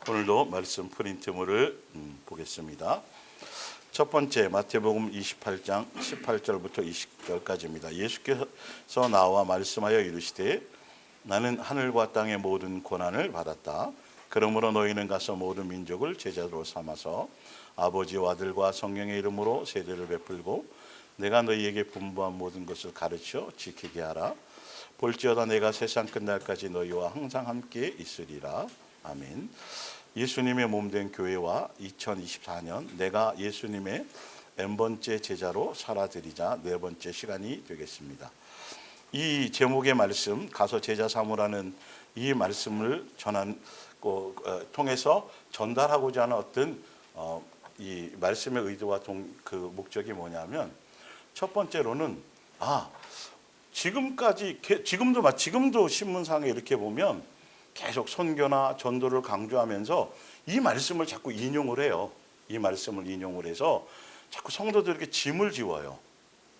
오늘도 말씀 프린트물을 보겠습니다. 첫 번째 마태복음 28장 18절부터 20절까지입니다. 예수께서 나와 말씀하여 이르시되 나는 하늘과 땅의 모든 고난을 받았다. 그러므로 너희는 가서 모든 민족을 제자로 삼아서 아버지와 아들과 성령의 이름으로 세례를 베풀고 내가 너희에게 분부한 모든 것을 가르쳐 지키게 하라. 볼지어다 내가 세상 끝날까지 너희와 항상 함께 있으리라. 아멘. 예수님의 몸된 교회와 2024년 내가 예수님의 n번째 제자로 살아드리자 네 번째 시간이 되겠습니다. 이 제목의 말씀 가서 제자 삼으라는 이 말씀을 통해서 전달하고자 하는 어떤 이 말씀의 의도와 그 목적이 뭐냐면 첫 번째로는 지금도 신문상에 이렇게 보면 계속 선교나 전도를 강조하면서 이 말씀을 자꾸 인용을 해요. 이 말씀을 인용을 해서 자꾸 성도들에게 짐을 지워요.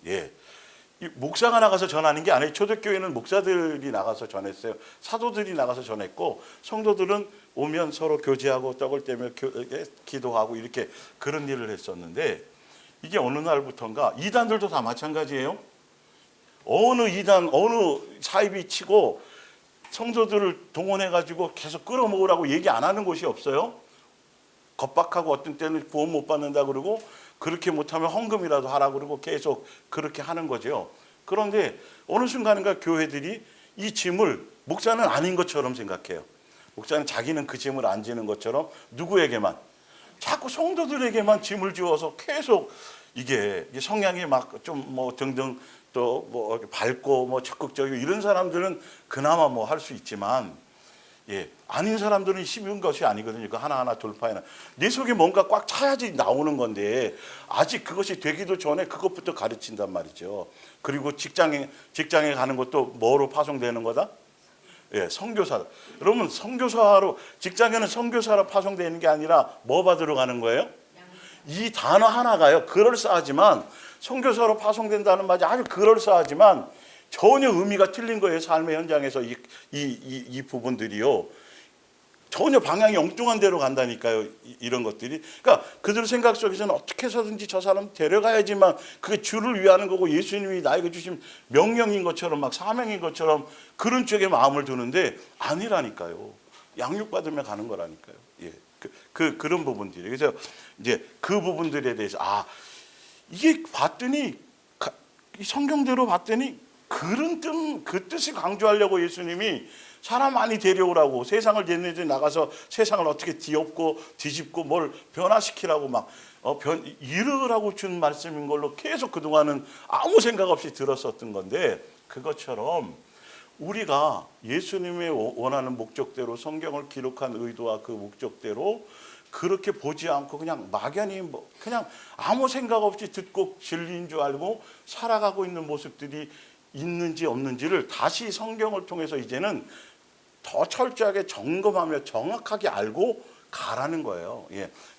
예. 이 목사가 나가서 전하는 게 아니에요. 초대교회는 목사들이 나가서 전했어요. 사도들이 나가서 전했고 성도들은 오면 서로 교제하고 떡을 떼며 기도하고 이렇게 그런 일을 했었는데 이게 어느 날부터인가 이단들도 다 마찬가지예요. 어느 이단, 어느 사입이 치고 성도들을 동원해가지고 계속 끌어모으라고 얘기 안 하는 곳이 없어요. 겁박하고 어떤 때는 구원 못 받는다 그러고 그렇게 못하면 헌금이라도 하라 그러고 계속 그렇게 하는 거죠. 그런데 어느 순간인가 교회들이 이 짐을 목사는 아닌 것처럼 생각해요. 목사는 자기는 그 짐을 안 지는 것처럼 누구에게만 자꾸 성도들에게만 짐을 지워서 계속 이게 성향이 막 좀 뭐 등등 또 뭐 밝고 뭐 적극적이고 이런 사람들은 그나마 뭐 할 수 있지만 아닌 사람들은 쉬운 것이 아니거든요. 그 하나하나 돌파해나 내 속에 뭔가 꽉 차야지 나오는 건데 아직 그것이 되기도 전에 그것부터 가르친단 말이죠. 그리고 직장에 가는 것도 뭐로 파송되는 거다? 선교사. 여러분 선교사로 직장에는 선교사로 파송되는 게 아니라 뭐 받으러 가는 거예요? 이 단어 하나가요. 그럴싸하지만 선교사로 파송된다는 말이 아주 그럴싸하지만 전혀 의미가 틀린 거예요. 삶의 현장에서 이 부분들이요. 전혀 방향이 엉뚱한 데로 간다니까요. 이런 것들이. 그러니까 그들 생각 속에서는 어떻게 해서든지 저 사람 데려가야지만 그게 주를 위하는 거고 예수님이 나에게 주신 명령인 것처럼 막 사명인 것처럼 그런 쪽에 마음을 두는데 아니라니까요. 양육받으며 가는 거라니까요. 그런 부분들이. 그래서 이제 그 부분들에 대해서 이게 봤더니 이 성경대로 봤더니 그 뜻을 강조하려고 예수님이 사람 많이 데려오라고 세상을 대내지 나가서 세상을 어떻게 뒤집고 뭘 변화시키라고 막 이르라고 준 말씀인 걸로 계속 그동안은 아무 생각 없이 들었었던 건데 그것처럼 우리가 예수님의 원하는 목적대로 성경을 기록한 의도와 그 목적대로 그렇게 보지 않고 그냥 막연히 그냥 아무 생각 없이 듣고 진리인 줄 알고 살아가고 있는 모습들이 있는지 없는지를 다시 성경을 통해서 이제는 더 철저하게 점검하며 정확하게 알고 가라는 거예요.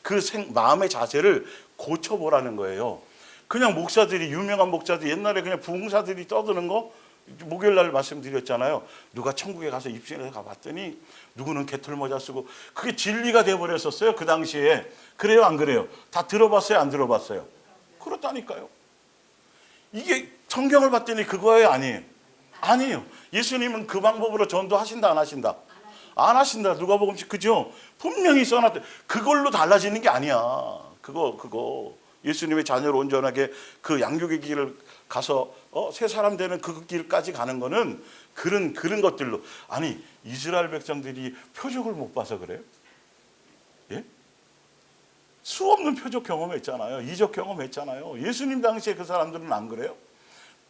그 마음의 자세를 고쳐보라는 거예요. 그냥 유명한 목사들 옛날에 그냥 부흥사들이 떠드는 거 목요일 날 말씀드렸잖아요. 누가 천국에 가서 입신해서 가봤더니 누구는 개털모자 쓰고 그게 진리가 돼버렸었어요. 그 당시에. 그래요 안 그래요? 다 들어봤어요 안 들어봤어요? 그렇다니까요. 이게 성경을 봤더니 그거예요 아니에요? 아니에요. 예수님은 그 방법으로 전도하신다 안 하신다? 안 하신다. 누가복음식 그죠? 분명히 써놨대. 그걸로 달라지는 게 아니야. 그거 예수님의 자녀를 온전하게 그 양육의 길을 가서 새 사람 되는 그 길까지 가는 거는 그런 것들로. 아니 이스라엘 백성들이 표적을 못 봐서 그래요? 수없는 표적 경험했잖아요. 이적 경험했잖아요. 예수님 당시에 그 사람들은 안 그래요?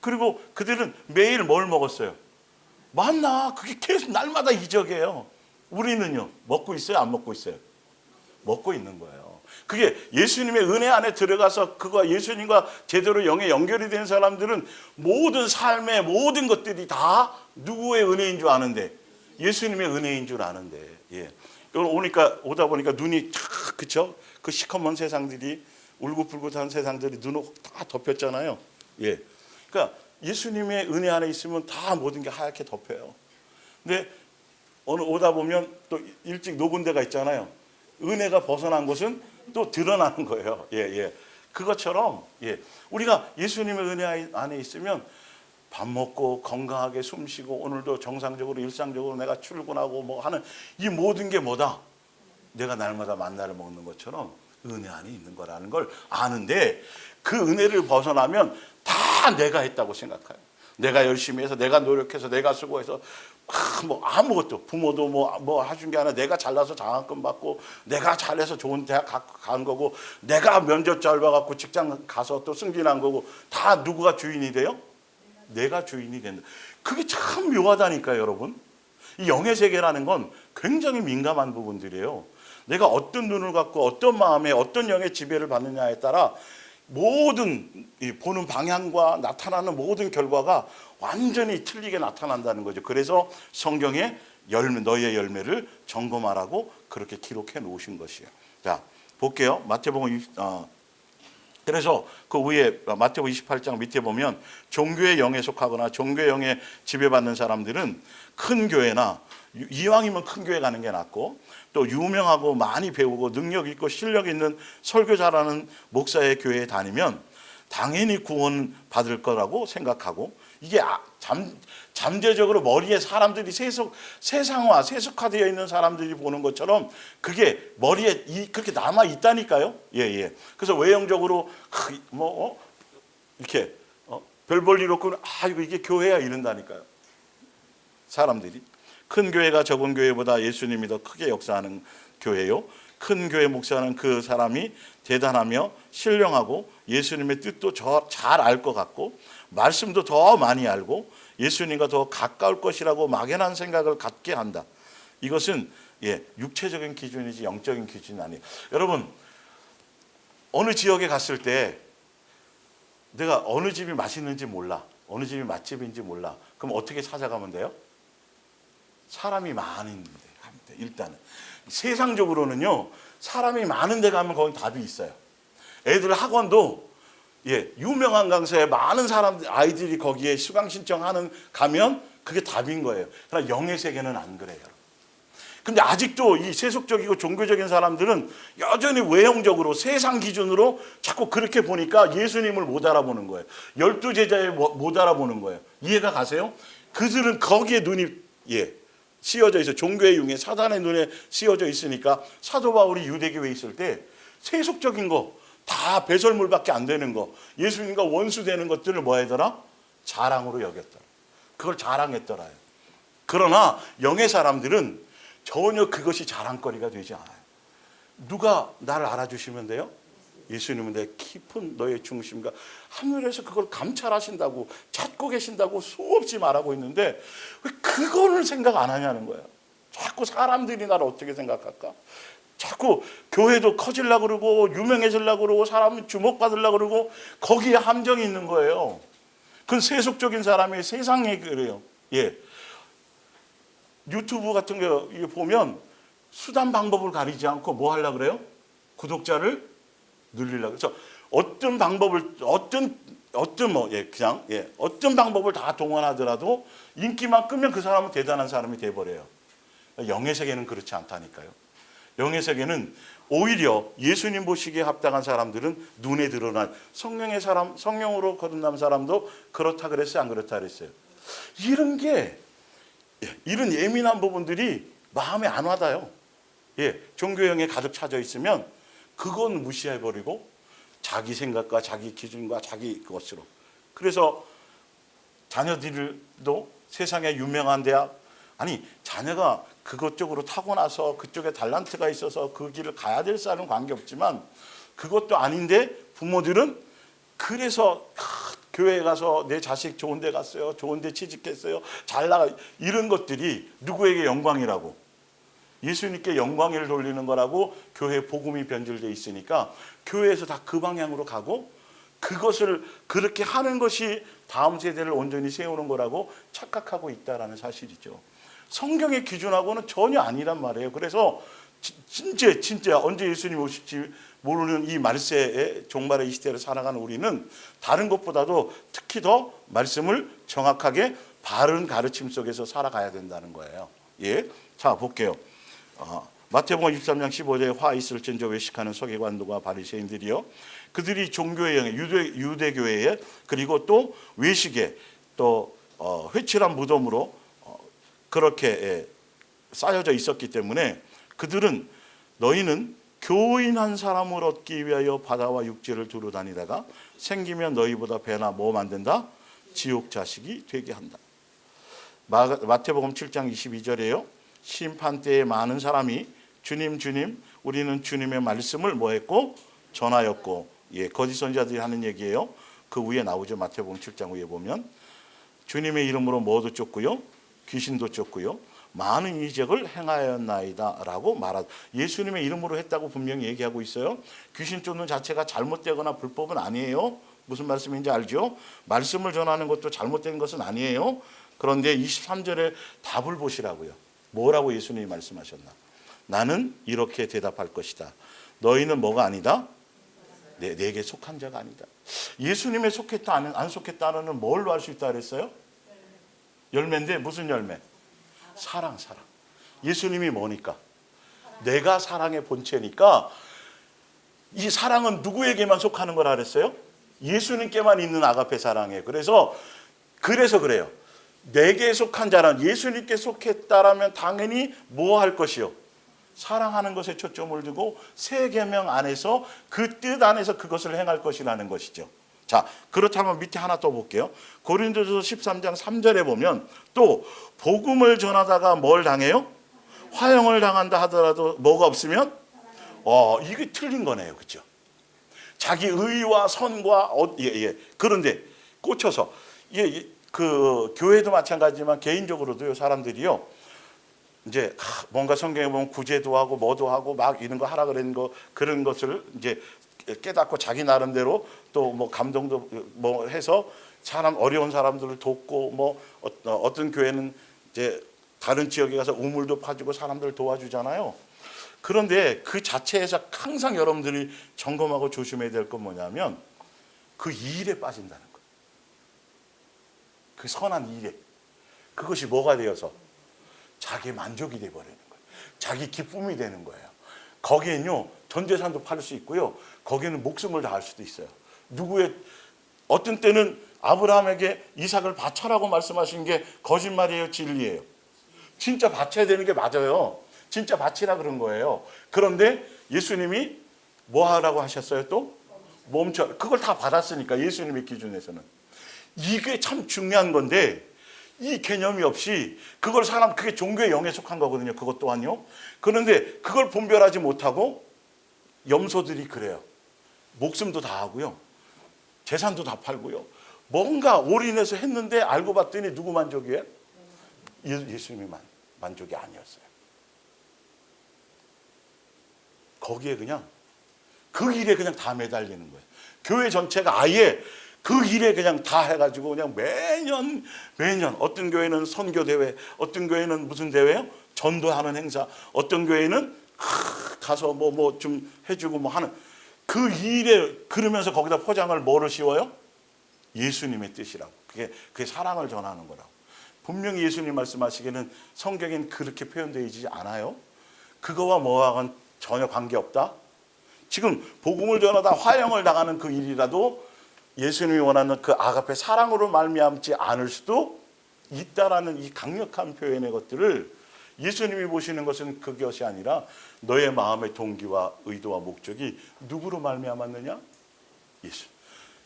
그리고 그들은 매일 뭘 먹었어요? 만나. 그게 계속 날마다 이적이에요. 우리는요 먹고 있어요 안 먹고 있어요? 먹고 있는 거예요. 그게 예수님의 은혜 안에 들어가서 그거 예수님과 제대로 영에 연결이 된 사람들은 모든 삶의 모든 것들이 다 누구의 은혜인 줄 아는데 예수님의 은혜인 줄 아는데 오다 보니까 눈이 탁 그쵸? 그 시커먼 세상들이 울긋불긋한 세상들이 눈으로 다 덮였잖아요. 그러니까 예수님의 은혜 안에 있으면 다 모든 게 하얗게 덮여요. 근데 오다 보면 또 일찍 녹은 데가 있잖아요. 은혜가 벗어난 곳은 또 드러나는 거예요. 예, 예. 그것처럼 예, 우리가 예수님의 은혜 안에 있으면 밥 먹고 건강하게 숨 쉬고 오늘도 정상적으로 일상적으로 내가 출근하고 뭐 하는 이 모든 게 뭐다? 내가 날마다 만나를 먹는 것처럼 은혜 안에 있는 거라는 걸 아는데 그 은혜를 벗어나면 다 내가 했다고 생각해요. 내가 열심히 해서 내가 노력해서 내가 수고해서 뭐 아무것도 부모도 뭐 해준 게 아니라 내가 잘나서 장학금 받고 내가 잘해서 좋은 대학 간 거고 내가 면접 잘 봐갖고 직장 가서 또 승진한 거고 다 누구가 주인이 돼요? 내가 주인이 된다. 그게 참 묘하다니까요, 여러분. 이 영의 세계라는 건 굉장히 민감한 부분들이에요. 내가 어떤 눈을 갖고 어떤 마음에 어떤 영의 지배를 받느냐에 따라 모든 보는 방향과 나타나는 모든 결과가 완전히 틀리게 나타난다는 거죠. 그래서 성경에 너의 열매를 점검하라고 그렇게 기록해 놓으신 것이에요. 자, 볼게요. 마태복음 그래서 그 위에 마태복음 28장 밑에 보면 종교의 영에 속하거나 종교의 영에 지배받는 사람들은 큰 교회나 이왕이면 큰 교회 가는 게 낫고 또 유명하고 많이 배우고 능력 있고 실력 있는 설교 잘하는 목사의 교회에 다니면 당연히 구원 받을 거라고 생각하고 이게 잠재적으로 머리에 사람들이 세상화되어 있는 사람들이 보는 것처럼 그게 머리에 그렇게 남아 있다니까요. 예. 그래서 외형적으로 이렇게 별 볼 일 없고 이게 교회야 이런다니까요. 사람들이 큰 교회가 적은 교회보다 예수님이 더 크게 역사하는 교회요. 큰 교회 목사는 그 사람이 대단하며 신령하고 예수님의 뜻도 잘 알 것 같고 말씀도 더 많이 알고 예수님과 더 가까울 것이라고 막연한 생각을 갖게 한다. 이것은 육체적인 기준이지 영적인 기준이 아니에요. 여러분 어느 지역에 갔을 때 내가 어느 집이 맛있는지 몰라. 어느 집이 맛집인지 몰라. 그럼 어떻게 찾아가면 돼요? 사람이 많은 데 가면 돼. 일단은 세상적으로는요. 사람이 많은 데 가면 거기 답이 있어요. 애들 학원도 유명한 강사에 많은 아이들이 거기에 수강 신청하는 가면 그게 답인 거예요. 그러나 영의 세계는 안 그래요. 근데 아직도 이 세속적이고 종교적인 사람들은 여전히 외형적으로 세상 기준으로 자꾸 그렇게 보니까 예수님을 못 알아보는 거예요. 12제자에 못 알아보는 거예요. 이해가 가세요? 그들은 거기에 눈이 씌어져 있어. 종교의 융에 사단의 눈에 씌어져 있으니까 사도 바울이 유대교회에 있을 때 세속적인 거 다 배설물밖에 안 되는 거 예수님과 원수되는 것들을 뭐 하더라? 자랑으로 여겼더라. 그걸 자랑했더라요. 그러나 영의 사람들은 전혀 그것이 자랑거리가 되지 않아요. 누가 나를 알아주시면 돼요? 예수님은 내 깊은 너의 중심과 하늘에서 그걸 감찰하신다고 찾고 계신다고 수없이 말하고 있는데 왜 그거를 생각 안 하냐는 거예요. 자꾸 사람들이 나를 어떻게 생각할까? 자꾸 교회도 커지려고 그러고 유명해지려고 그러고 사람이 주목받으려고 그러고 거기에 함정이 있는 거예요. 그건 세속적인 사람이 세상에 그래요. 유튜브 같은 거 보면 수단 방법을 가리지 않고 뭐 하려고 그래요? 구독자를 늘리려고. 그래서 어떤 방법을 어떤 방법을 다 동원하더라도 인기만 끄면 그 사람은 대단한 사람이 돼버려요. 영의 세계는 그렇지 않다니까요. 영의 세계는 오히려 예수님 보시기에 합당한 사람들은 눈에 드러난 성령으로 거듭난 사람도 그렇다 그랬어요, 안 그렇다 그랬어요. 이런 예민한 부분들이 마음에 안 와닿아요. 종교형에 가득 차져 있으면 그건 무시해버리고 자기 생각과 자기 기준과 자기 것으로. 그래서 자녀들도 세상에 유명한 대학 자녀가 그것 쪽으로 타고나서 그쪽에 달란트가 있어서 그 길을 가야 될 사람은 관계없지만 그것도 아닌데 부모들은 그래서 교회에 가서 내 자식 좋은 데 갔어요. 좋은 데 취직했어요. 잘 나가. 이런 것들이 누구에게 영광이라고? 예수님께 영광을 돌리는 거라고 교회 복음이 변질되어 있으니까 교회에서 다 그 방향으로 가고 그것을 그렇게 하는 것이 다음 세대를 온전히 세우는 거라고 착각하고 있다는 사실이죠. 성경의 기준하고는 전혀 아니란 말이에요. 그래서 진짜 언제 예수님 오실지 모르는 이 말세의 종말의 이 시대를 살아가는 우리는 다른 것보다도 특히 더 말씀을 정확하게 바른 가르침 속에서 살아가야 된다는 거예요. 자, 볼게요. 마태복음 23장 15절에 화 있을진저 외식하는 서기관들과 바리새인들이요, 그들이 종교의 영에 유대교회에 그리고 또 외식에 또 회칠한 무덤으로 그렇게 쌓여져 있었기 때문에 그들은 너희는 교인 한 사람을 얻기 위하여 바다와 육지를 두루 다니다가 생기면 너희보다 배나 뭐 만든다? 지옥 자식이 되게 한다. 마태복음 7장 22절에요. 심판 때에 많은 사람이 주님 주님 우리는 주님의 말씀을 뭐 했고 전하였고, 거짓 선지자들이 하는 얘기예요. 그 위에 나오죠. 마태복음 7장 위에 보면 주님의 이름으로 뭐도 쫓고요, 귀신도 쫓고요, 많은 이적을 행하였나이다 라고 말하다. 예수님의 이름으로 했다고 분명히 얘기하고 있어요. 귀신 쫓는 자체가 잘못되거나 불법은 아니에요. 무슨 말씀인지 알죠? 말씀을 전하는 것도 잘못된 것은 아니에요. 그런데 23절에 답을 보시라고요. 뭐라고 예수님이 말씀하셨나? 나는 이렇게 대답할 것이다. 너희는 뭐가 아니다? 내게 속한 자가 아니다. 예수님에 속했다 안 속했다는 뭘로 알 수 있다 그랬어요? 열매인데 무슨 열매? 사랑. 예수님이 뭐니까? 내가 사랑의 본체니까 이 사랑은 누구에게만 속하는 거라 그랬어요? 예수님께만 있는 아가페 사랑이에요. 그래서 그래요. 내게 속한 자는 예수님께 속했다라면 당연히 뭐 할 것이요? 사랑하는 것에 초점을 두고 새 계명 안에서 그 뜻 안에서 그것을 행할 것이라는 것이죠. 자, 그렇다면 밑에 하나 또 볼게요. 고린도전서 13장 3절에 보면 또 복음을 전하다가 뭘 당해요? 화형을 당한다 하더라도 뭐가 없으면 이게 틀린 거네요. 그렇죠? 자기 의와 선과 그런데 꽂혀서 그 교회도 마찬가지지만 개인적으로도요, 사람들이요, 이제 뭔가 성경에 보면 구제도 하고 뭐도 하고 막 이런 거 하라 그런 거, 그런 것을 이제 깨닫고 자기 나름대로 또 뭐 감동도 뭐 해서 사람 어려운 사람들을 돕고 뭐 어떤 교회는 이제 다른 지역에 가서 우물도 파주고 사람들을 도와주잖아요. 그런데 그 자체에서 항상 여러분들이 점검하고 조심해야 될 건 뭐냐면 그 일에 빠진다는 거예요. 그 선한 일에. 그것이 뭐가 되어서 자기 만족이 되어버리는 거예요. 자기 기쁨이 되는 거예요. 거기엔요, 전 재산도 팔 수 있고요, 거기에는 목숨을 다할 수도 있어요. 어떤 때는 아브라함에게 이삭을 바쳐라고 말씀하신 게 거짓말이에요, 진리예요? 진짜 바쳐야 되는 게 맞아요. 진짜 바치라 그런 거예요. 그런데 예수님이 뭐 하라고 하셨어요? 또 멈춰. 그걸 다 받았으니까 예수님의 기준에서는. 이게 참 중요한 건데 이 개념이 없이 그게 종교의 영에 속한 거거든요. 그것 또한요. 그런데 그걸 분별하지 못하고 염소들이 그래요. 목숨도 다 하고요, 재산도 다 팔고요, 뭔가 올인해서 했는데 알고 봤더니 누구 만족이에요? 예수님이 만족이 아니었어요. 거기에 그냥 그 일에 그냥 다 매달리는 거예요. 교회 전체가 아예 그 일에 그냥 다 해가지고 그냥 매년 어떤 교회는 선교 대회, 어떤 교회는 무슨 대회요? 전도하는 행사, 어떤 교회는 가서 뭐 좀 해주고 뭐 하는 그 일에, 그러면서 거기다 포장을 뭐를 씌워요? 예수님의 뜻이라고. 그게 사랑을 전하는 거라고. 분명히 예수님 말씀하시기에는 성경엔 그렇게 표현되어 있지 않아요. 그거와 뭐와는 전혀 관계없다. 지금 복음을 전하다 화형을 당하는 그 일이라도 예수님이 원하는 그 아가페 사랑으로 말미암지 않을 수도 있다라는 이 강력한 표현의 것들을 예수님이 보시는 것은 그것이 아니라 너의 마음의 동기와 의도와 목적이 누구로 말미암았느냐?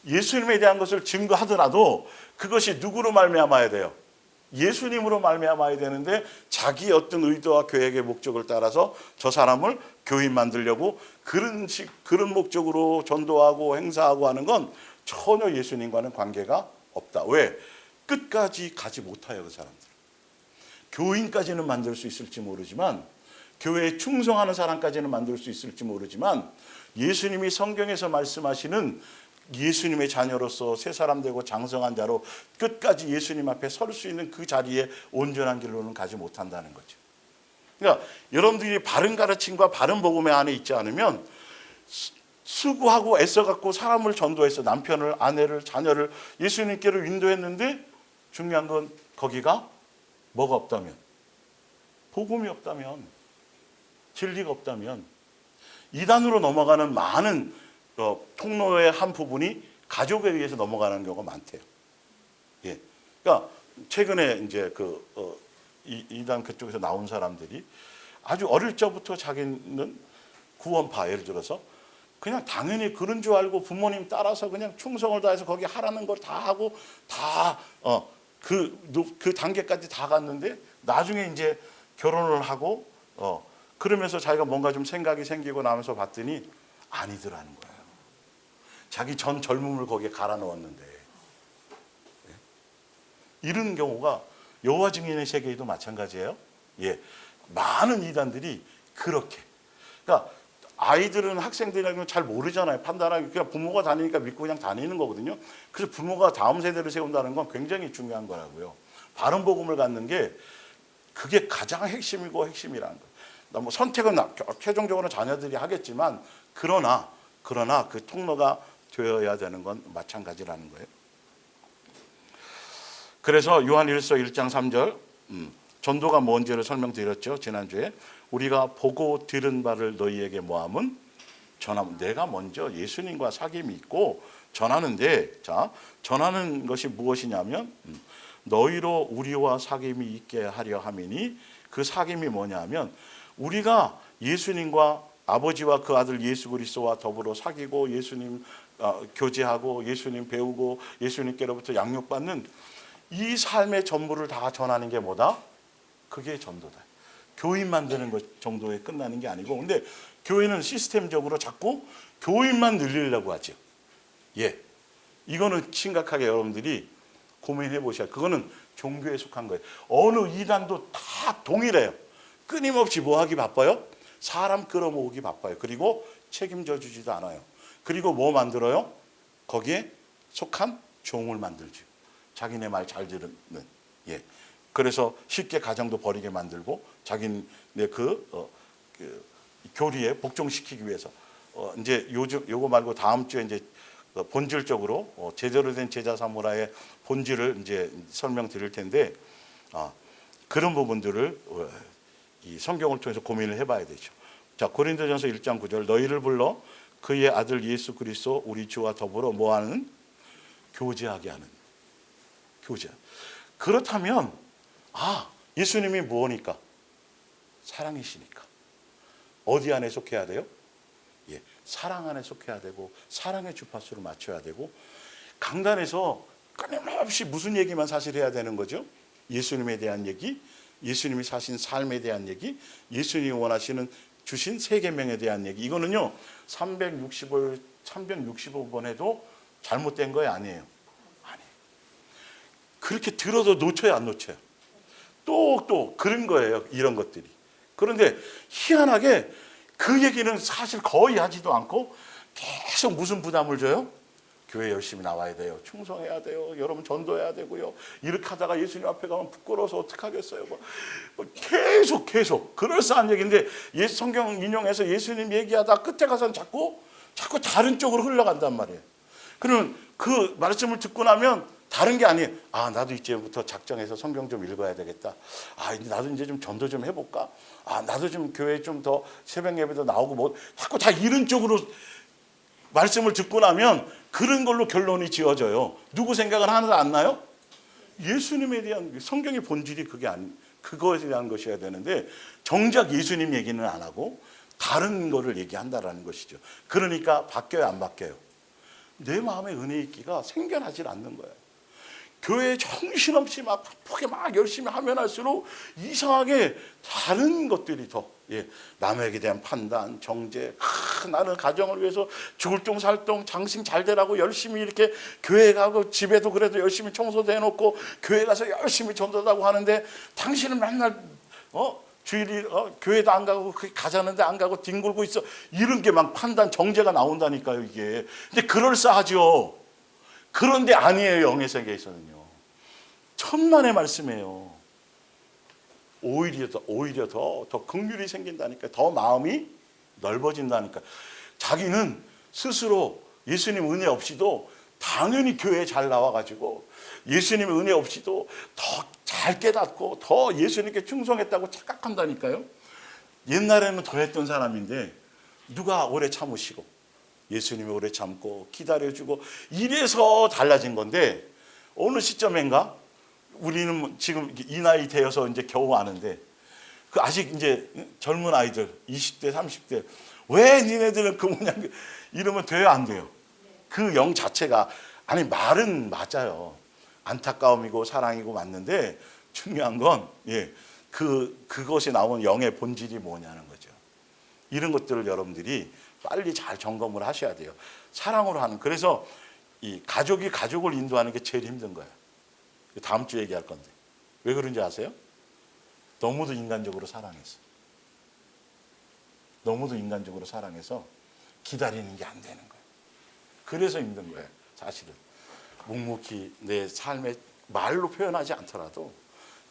예수님에 대한 것을 증거하더라도 그것이 누구로 말미암아야 돼요? 예수님으로 말미암아야 되는데 자기 어떤 의도와 계획의 목적을 따라서 저 사람을 교인 만들려고 그런 목적으로 전도하고 행사하고 하는 건 전혀 예수님과는 관계가 없다. 왜? 끝까지 가지 못해요, 그 사람들. 교인까지는 만들 수 있을지 모르지만, 교회에 충성하는 사람까지는 만들 수 있을지 모르지만, 예수님이 성경에서 말씀하시는 예수님의 자녀로서 새 사람 되고 장성한 자로 끝까지 예수님 앞에 설 수 있는 그 자리에 온전한 길로는 가지 못한다는 거죠. 그러니까 여러분들이 바른 가르침과 바른 복음의 안에 있지 않으면 수고하고 애써갖고 사람을 전도해서 남편을, 아내를, 자녀를 예수님께로 인도했는데 중요한 건 거기가 뭐가 없다면, 복음이 없다면 진리가 없다면 이단으로 넘어가는 많은 통로의 한 부분이 가족에 의해서 넘어가는 경우가 많대요. 예. 그러니까 최근에 이제 이단 그쪽에서 나온 사람들이 아주 어릴 적부터 자기는 구원파, 예를 들어서 그냥 당연히 그런 줄 알고 부모님 따라서 그냥 충성을 다해서 거기 하라는 걸 다 하고 다 그 단계까지 다 갔는데 나중에 이제 결혼을 하고 그러면서 자기가 뭔가 좀 생각이 생기고 나면서 봤더니 아니더라는 거예요. 자기 전 젊음을 거기에 갈아 넣었는데. 이런 경우가 여호와 증인의 세계에도 마찬가지예요. 예, 많은 이단들이 그렇게. 그러니까 아이들은 학생들이라는 건 잘 모르잖아요. 판단하기. 그냥 부모가 다니니까 믿고 그냥 다니는 거거든요. 그래서 부모가 다음 세대를 세운다는 건 굉장히 중요한 거라고요. 바른 복음을 갖는 게 그게 가장 핵심이고 핵심이라는 거예요. 뭐 선택은 최종적으로 자녀들이 하겠지만 그러나 그 통로가 되어야 되는 건 마찬가지라는 거예요. 그래서 요한 1서 1장 3절 전도가 뭔지를 설명드렸죠. 지난주에 우리가 보고 들은 바를 너희에게 뭐함은 전함. 내가 먼저 예수님과 사귐이 있고 전하는데, 자, 전하는 것이 무엇이냐면 너희로 우리와 사귐이 있게 하려 함이니, 그 사귐이 뭐냐면 우리가 예수님과 아버지와 그 아들 예수 그리스도와 더불어 사귀고 예수님 교제하고 예수님 배우고 예수님께로부터 양육받는 이 삶의 전부를 다 전하는 게 뭐다? 그게 전도다. 교인 만드는 것 정도에 끝나는 게 아니고, 근데 교회는 시스템적으로 자꾸 교인만 늘리려고 하죠. 예, 이거는 심각하게 여러분들이 고민해 보셔야. 그거는 종교에 속한 거예요. 어느 이단도 다 동일해요. 끊임없이 뭐 하기 바빠요? 사람 끌어모으기 바빠요. 그리고 책임져 주지도 않아요. 그리고 뭐 만들어요? 거기에 속한 종을 만들죠. 자기네 말 잘 들은. 예. 그래서 쉽게 가정도 버리게 만들고 자기네 그 교리에 복종시키기 위해서 이제 요거 말고 다음 주에 이제 본질적으로 제대로 된 제자 사무라의 본질을 이제 설명드릴 텐데 그런 부분들을 이 성경을 통해서 고민을 해봐야 되죠. 자, 고린도전서 1장 9절 너희를 불러 그의 아들 예수 그리스도 우리 주와 더불어 뭐하는? 교제하게 하는. 교제. 그렇다면 예수님이 뭐니까? 사랑이시니까. 어디 안에 속해야 돼요? 예, 사랑 안에 속해야 되고 사랑의 주파수를 맞춰야 되고 강단에서 끊임없이 무슨 얘기만 사실 해야 되는 거죠? 예수님에 대한 얘기, 예수님이 사신 삶에 대한 얘기, 예수님이 원하시는 주신 세 계명에 대한 얘기. 이거는요 365번 해도 잘못된 거예요? 아니에요? 아니에요. 그렇게 들어도 놓쳐요? 안 놓쳐요? 또 그런 거예요. 이런 것들이. 그런데 희한하게 그 얘기는 사실 거의 하지도 않고 계속 무슨 부담을 줘요? 교회 열심히 나와야 돼요. 충성해야 돼요. 여러분 전도해야 되고요. 이렇게 하다가 예수님 앞에 가면 부끄러워서 어떡하겠어요. 계속 그럴싸한 얘기인데 성경 인용해서 예수님 얘기하다 끝에 가서는 자꾸 다른 쪽으로 흘러간단 말이에요. 그러면 그 말씀을 듣고 나면 다른 게 아니에요. 나도 이제부터 작정해서 성경 좀 읽어야 되겠다. 나도 이제 좀 전도 좀 해볼까? 나도 좀 교회 좀 더 새벽 예배도 나오고 뭐 자꾸 다 이런 쪽으로 말씀을 듣고 나면 그런 걸로 결론이 지어져요. 누구 생각은 하나도 안 나요? 예수님에 대한 성경의 본질이 그거에 대한 것이어야 되는데 정작 예수님 얘기는 안 하고 다른 거를 얘기한다라는 것이죠. 그러니까 바뀌어요, 안 바뀌어요? 내 마음에 은혜 있기가 생겨나질 않는 거예요. 교회에 정신없이 막 바쁘게 막 열심히 하면 할수록 이상하게 다른 것들이 더 남에게 대한 판단, 정죄, 나는 가정을 위해서 죽을 똥 살 똥 장신 잘 되라고 열심히 이렇게 교회 가고 집에도 그래도 열심히 청소도 해놓고 교회 가서 열심히 전도하고 하는데 당신은 맨날 주일이 교회도 안 가고 가자는데 안 가고 뒹굴고 있어. 이런 게 막 판단, 정죄가 나온다니까요, 이게. 근데 그럴싸하죠. 그런데 아니에요, 영의 세계에서는요. 천만의 말씀이에요. 오히려 더 긍휼이 생긴다니까. 더 마음이 넓어진다니까. 자기는 스스로 예수님 은혜 없이도 당연히 교회에 잘 나와가지고 예수님의 은혜 없이도 더 잘 깨닫고 더 예수님께 충성했다고 착각한다니까요. 옛날에는 더 했던 사람인데 누가 오래 참으시고 예수님이 오래 참고 기다려주고 이래서 달라진 건데 어느 시점인가 우리는 지금 이 나이 되어서 이제 겨우 아는데 그 아직 이제 젊은 아이들 20대 30대 왜 니네들은 그 뭐냐 이러면 돼요 안 돼요? 그 영 자체가 아니 말은 맞아요. 안타까움이고 사랑이고 맞는데 중요한 건 그것이 나온 영의 본질이 뭐냐는 거죠. 이런 것들을 여러분들이 빨리 잘 점검을 하셔야 돼요. 사랑으로 하는 그래서 이 가족이 가족을 인도하는 게 제일 힘든 거예요. 다음 주에 얘기할 건데 왜 그런지 아세요? 너무도 인간적으로 사랑해서 너무도 인간적으로 사랑해서 기다리는 게 안 되는 거예요. 그래서 힘든 거예요. 사실은 묵묵히 내 삶의 말로 표현하지 않더라도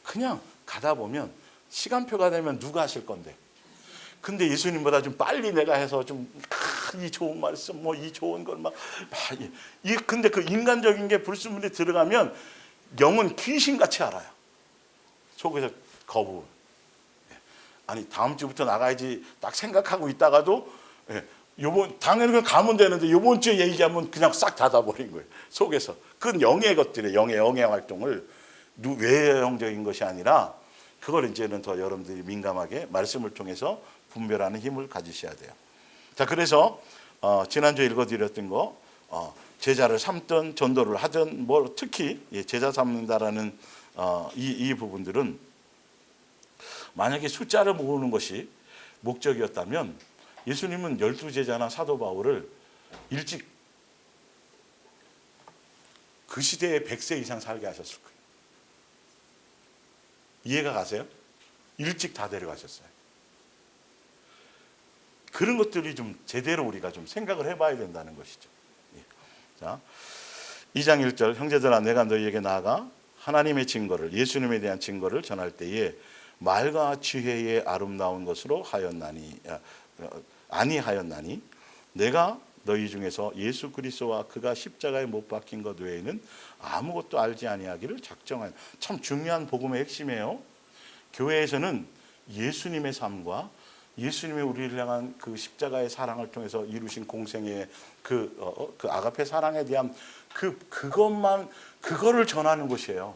그냥 가다 보면 시간표가 되면 누가 하실 건데 근데 예수님보다 좀 빨리 내가 해서 좀 이 좋은 말씀 뭐 이 좋은 걸 막 근데 그 인간적인 게 불순물이 들어가면 영은 귀신같이 알아요. 속에서 거부. 아니 다음 주부터 나가야지 딱 생각하고 있다가도 요번 당연히 그냥 가면 되는데 요번 주에 얘기하면 그냥 싹 닫아버린 거예요. 속에서. 그건 영의 것들이에요. 영의 활동을 외형적인 것이 아니라 그걸 이제는 더 여러분들이 민감하게 말씀을 통해서 분별하는 힘을 가지셔야 돼요. 자, 그래서 지난주에 읽어드렸던 거 제자를 삼든 전도를 하든 뭐 특히 제자 삼는다라는 이 부분들은 만약에 숫자를 모으는 것이 목적이었다면 예수님은 12제자나 사도 바울을 일찍 그 시대에 100세 이상 살게 하셨을 거예요. 이해가 가세요? 일찍 다 데려가셨어요. 그런 것들이 좀 제대로 우리가 좀 생각을 해봐야 된다는 것이죠. 자, 2장 1절 형제들아 내가 너희에게 나아가 하나님의 증거를 예수님에 대한 증거를 전할 때에 말과 지혜의 아름다운 것으로 아니하였나니 내가 너희 중에서 예수 그리스도와 그가 십자가에 못 박힌 것 외에는 아무것도 알지 아니하기를 작정하여. 참 중요한 복음의 핵심이에요. 교회에서는 예수님의 삶과 예수님의 우리를 향한 그 십자가의 사랑을 통해서 이루신 공생의 그 아가페 사랑에 대한 그거를 전하는 것이에요.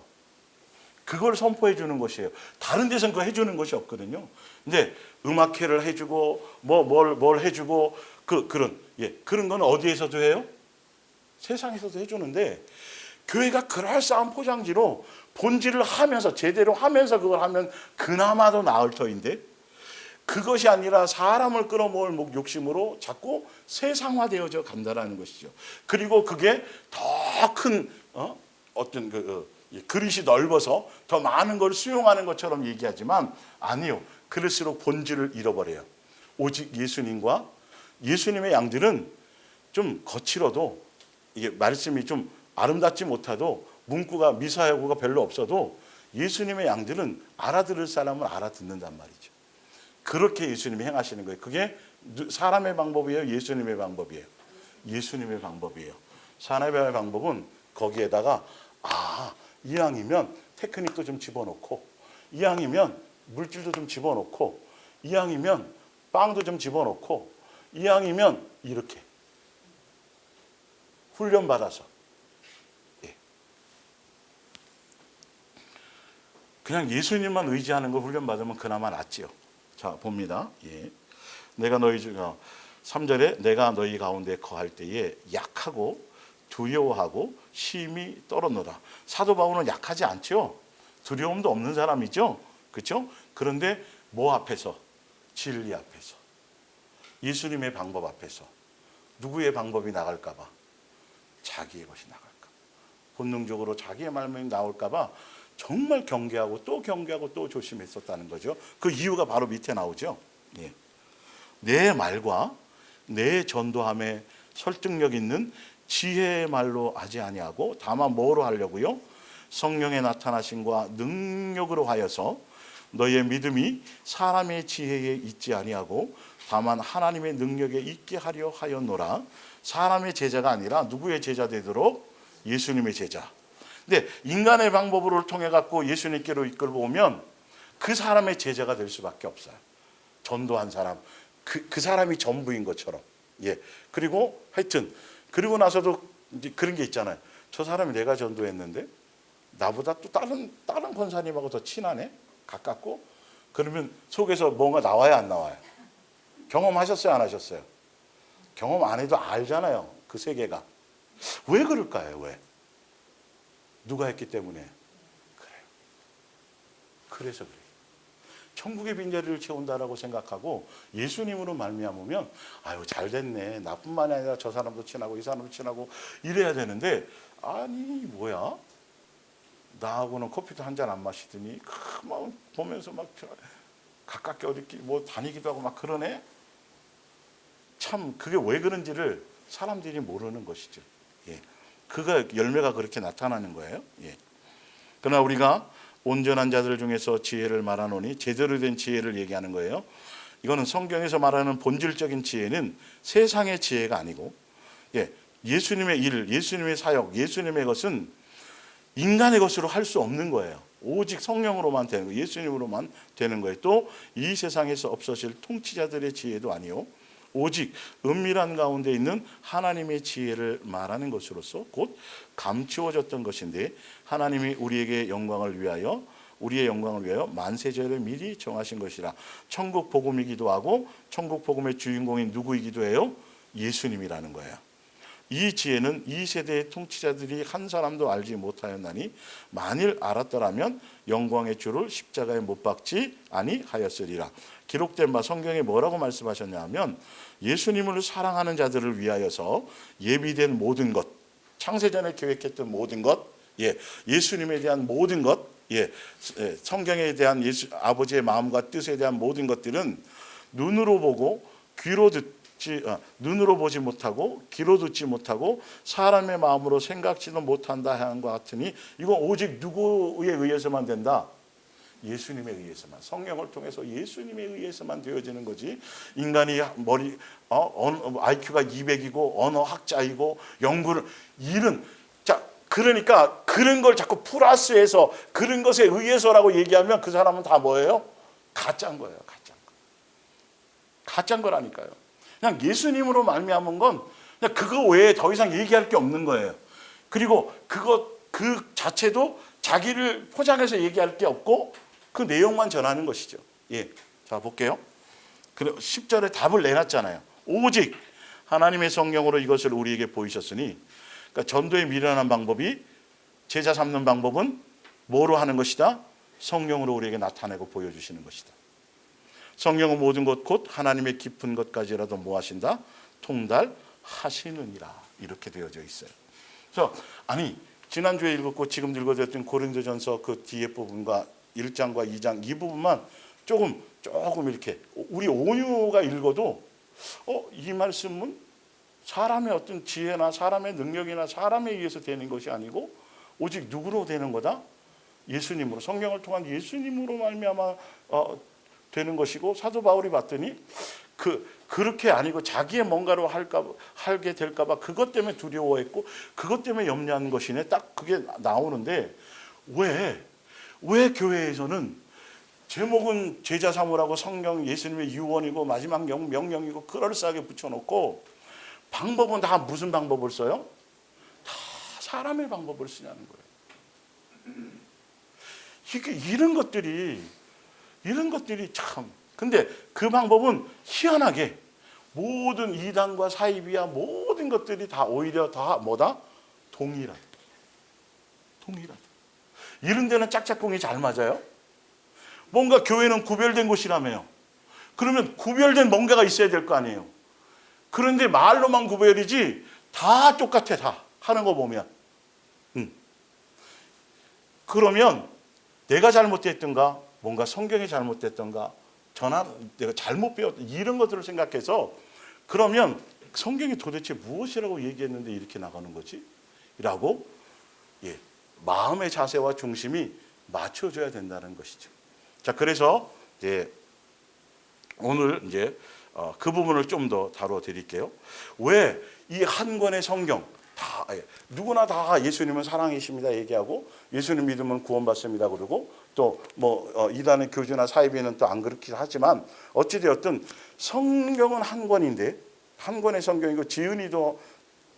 그걸 선포해 주는 것이에요. 다른 데서는 그거 해주는 것이 없거든요. 근데 음악회를 해주고 뭘 해주고 그런 건 어디에서도 해요? 세상에서도 해주는데 교회가 그럴싸한 포장지로 본질을 하면서 제대로 하면서 그걸 하면 그나마도 나을 터인데 그것이 아니라 사람을 끌어모을 욕심으로 자꾸 세상화되어져 간다라는 것이죠. 그리고 그게 더 큰 어떤 그릇이 넓어서 더 많은 걸 수용하는 것처럼 얘기하지만 아니요. 그럴수록 본질을 잃어버려요. 오직 예수님과 예수님의 양들은 좀 거칠어도 이게 말씀이 좀 아름답지 못하도 문구가 미사여구가 별로 없어도 예수님의 양들은 알아들을 사람은 알아듣는단 말이죠. 그렇게 예수님이 행하시는 거예요. 그게 사람의 방법이에요? 예수님의 방법이에요? 예수님의 방법이에요. 사람의 방법은 거기에다가 이왕이면 테크닉도 좀 집어넣고 이왕이면 물질도 좀 집어넣고 이왕이면 빵도 좀 집어넣고 이왕이면 이렇게 훈련받아서 그냥 예수님만 의지하는 걸 훈련받으면 그나마 낫지요. 자 봅니다. 내가 너희 중 3절에 내가 너희 가운데 거할 때에 약하고 두려워하고 심히 떨었노라. 사도 바울은 약하지 않죠. 두려움도 없는 사람이죠. 그렇죠? 그런데 뭐 앞에서? 진리 앞에서. 예수님의 방법 앞에서. 누구의 방법이 나갈까 봐. 자기의 것이 나갈까 봐. 본능적으로 자기의 말씀이 나올까 봐 정말 경계하고 또 조심했었다는 거죠. 그 이유가 바로 밑에 나오죠. 내 말과 내 전도함에 설득력 있는 지혜의 말로 하지 아니하고 다만 뭐로 하려고요? 성령의 나타나심과 능력으로 하여서 너희의 믿음이 사람의 지혜에 있지 아니하고 다만 하나님의 능력에 있게 하려 하였노라. 사람의 제자가 아니라 누구의 제자 되도록? 예수님의 제자. 근데 인간의 방법을 통해 갖고 예수님께로 이끌어 오면 그 사람의 제자가 될 수밖에 없어요. 전도한 사람, 그 사람이 전부인 것처럼. 예. 그리고 하여튼 그리고 나서도 이제 그런 게 있잖아요. 저 사람이 내가 전도했는데 나보다 또 다른 권사님하고 더 친하네, 가깝고. 그러면 속에서 뭔가 나와요, 안 나와요? 경험하셨어요, 안 하셨어요? 경험 안 해도 알잖아요, 그 세계가. 왜 그럴까요? 왜? 누가 했기 때문에 그래요. 그래서 그래요. 천국의 빈자리를 채운다라고 생각하고 예수님으로 말미암으면 아유 잘 됐네, 나뿐만이 아니라 저 사람도 친하고 이 사람도 친하고 이래야 되는데, 아니 뭐야, 나하고는 커피도 한 잔 안 마시더니 막 보면서 막 가깝게 어디 뭐 다니기도 하고 막 그러네. 참 그게 왜 그런지를 사람들이 모르는 것이죠. 예. 그가 열매가 그렇게 나타나는 거예요. 예. 그러나 우리가 온전한 자들 중에서 지혜를 말하노니, 제대로 된 지혜를 얘기하는 거예요. 이거는 성경에서 말하는 본질적인 지혜는 세상의 지혜가 아니고, 예, 예수님의 일, 예수님의 사역, 예수님의 것은 인간의 것으로 할 수 없는 거예요. 오직 성령으로만 되는 거예요. 예수님으로만 되는 거예요. 또 이 세상에서 없어질 통치자들의 지혜도 아니요, 오직 은밀한 가운데 있는 하나님의 지혜를 말하는 것으로서 곧 감추어졌던 것인데, 하나님이 우리의 영광을 위하여 만세전에 미리 정하신 것이라. 천국 복음이기도 하고 천국 복음의 주인공이 누구이기도 해요? 예수님이라는 거예요. 이 지혜는 이 세대의 통치자들이 한 사람도 알지 못하였나니 만일 알았더라면 영광의 주를 십자가에 못 박지 아니하였으리라. 기록된 바 성경에 뭐라고 말씀하셨냐 하면, 예수님을 사랑하는 자들을 위하여서 예비된 모든 것, 창세전에 계획했던 모든 것, 예수님에 대한 모든 것, 성경에 대한 아버지의 마음과 뜻에 대한 모든 것들은 눈으로 보고 눈으로 보지 못하고 귀로 듣지 못하고 사람의 마음으로 생각지도 못한다 하는 것 같으니, 이건 오직 누구에 의해서만 된다? 예수님에 의해서만, 성령을 통해서 예수님에 의해서만 되어지는 거지. 인간이 IQ가 200이고 언어학자이고 연구를 이런, 자 그러니까 그런 걸 자꾸 플러스해서 그런 것에 의해서라고 얘기하면 그 사람은 다 뭐예요? 가짜인 거예요. 가짜인 거라니까요. 그냥 예수님으로 말미암은 건 그냥 그거 외에 더 이상 얘기할 게 없는 거예요. 그리고 그 자체도 자기를 포장해서 얘기할 게 없고 그 내용만 전하는 것이죠. 예, 자 볼게요. 10절에 답을 내놨잖아요. 오직 하나님의 성령으로 이것을 우리에게 보이셨으니, 그러니까 전도의 미련한 방법이, 제자 삼는 방법은 뭐로 하는 것이다? 성령으로 우리에게 나타내고 보여주시는 것이다. 성령은 모든 것 곧 하나님의 깊은 것까지라도 뭐 하신다? 통달하시느니라. 이렇게 되어져 있어요. 그래서 지난주에 읽었고 지금 읽어드렸던 고린도전서 그 뒤에 부분과 1장과 2장 이 부분만 조금 이렇게 우리 온유가 읽어도 이 말씀은 사람의 어떤 지혜나 사람의 능력이나 사람에 의해서 되는 것이 아니고 오직 누구로 되는 거다? 예수님으로, 성령을 통한 예수님으로 말미암아 되는 것이고, 사도 바울이 봤더니 그렇게 아니고 자기의 뭔가로 하게 될까 봐 그것 때문에 두려워했고 그것 때문에 염려하는 것이네. 딱 그게 나오는데, 왜 교회에서는 제목은 제자 삼으라고 성령 예수님의 유언이고 마지막 명령이고 그럴싸하게 붙여놓고 방법은 다 무슨 방법을 써요? 다 사람의 방법을 쓰냐는 거예요. 이런 것들이 참, 근데 그 방법은 희한하게 모든 이단과 사이비야 모든 것들이 다 오히려 다 뭐다? 동일하다. 이런 데는 짝짝꿍이 잘 맞아요. 뭔가 교회는 구별된 곳이라며요. 그러면 구별된 뭔가가 있어야 될 거 아니에요. 그런데 말로만 구별이지 다 똑같아. 다 하는 거 보면. 그러면 내가 잘못됐던가, 뭔가 성경이 잘못됐던가, 내가 잘못 배웠던 이런 것들을 생각해서, 그러면 성경이 도대체 무엇이라고 얘기했는데 이렇게 나가는 거지? 라고 마음의 자세와 중심이 맞춰져야 된다는 것이죠. 자, 그래서 오늘 그 부분을 좀 더 다뤄 드릴게요. 왜 이 한 권의 성경 누구나 다 예수님은 사랑이십니다 얘기하고, 예수님 믿으면 구원받습니다 그러고, 또 뭐 이단의 교주나 사이비는 또 안 그렇게 하지만 어찌되었든 성경은 한 권인데, 한 권의 성경이고 지은이도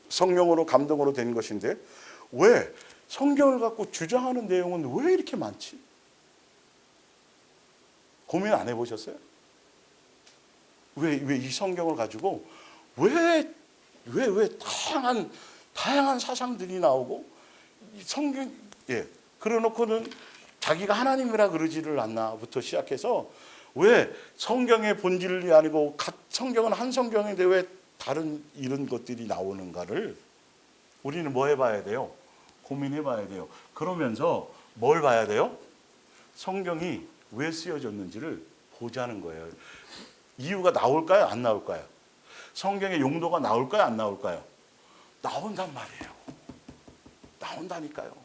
성령으로 감동으로 된 것인데 왜 성경을 갖고 주장하는 내용은 왜 이렇게 많지? 고민 안 해보셨어요? 왜 이 성경을 가지고 왜 다양한 사상들이 나오고 성경 그래놓고는 자기가 하나님이라 그러지를 않나부터 시작해서 왜 성경의 본질이 아니고 성경은 한 성경인데 왜 다른 이런 것들이 나오는가를 우리는 뭐 해봐야 돼요? 고민해봐야 돼요. 그러면서 뭘 봐야 돼요? 성경이 왜 쓰여졌는지를 보자는 거예요. 이유가 나올까요? 안 나올까요? 성경의 용도가 나올까요? 안 나올까요? 나온단 말이에요. 나온다니까요.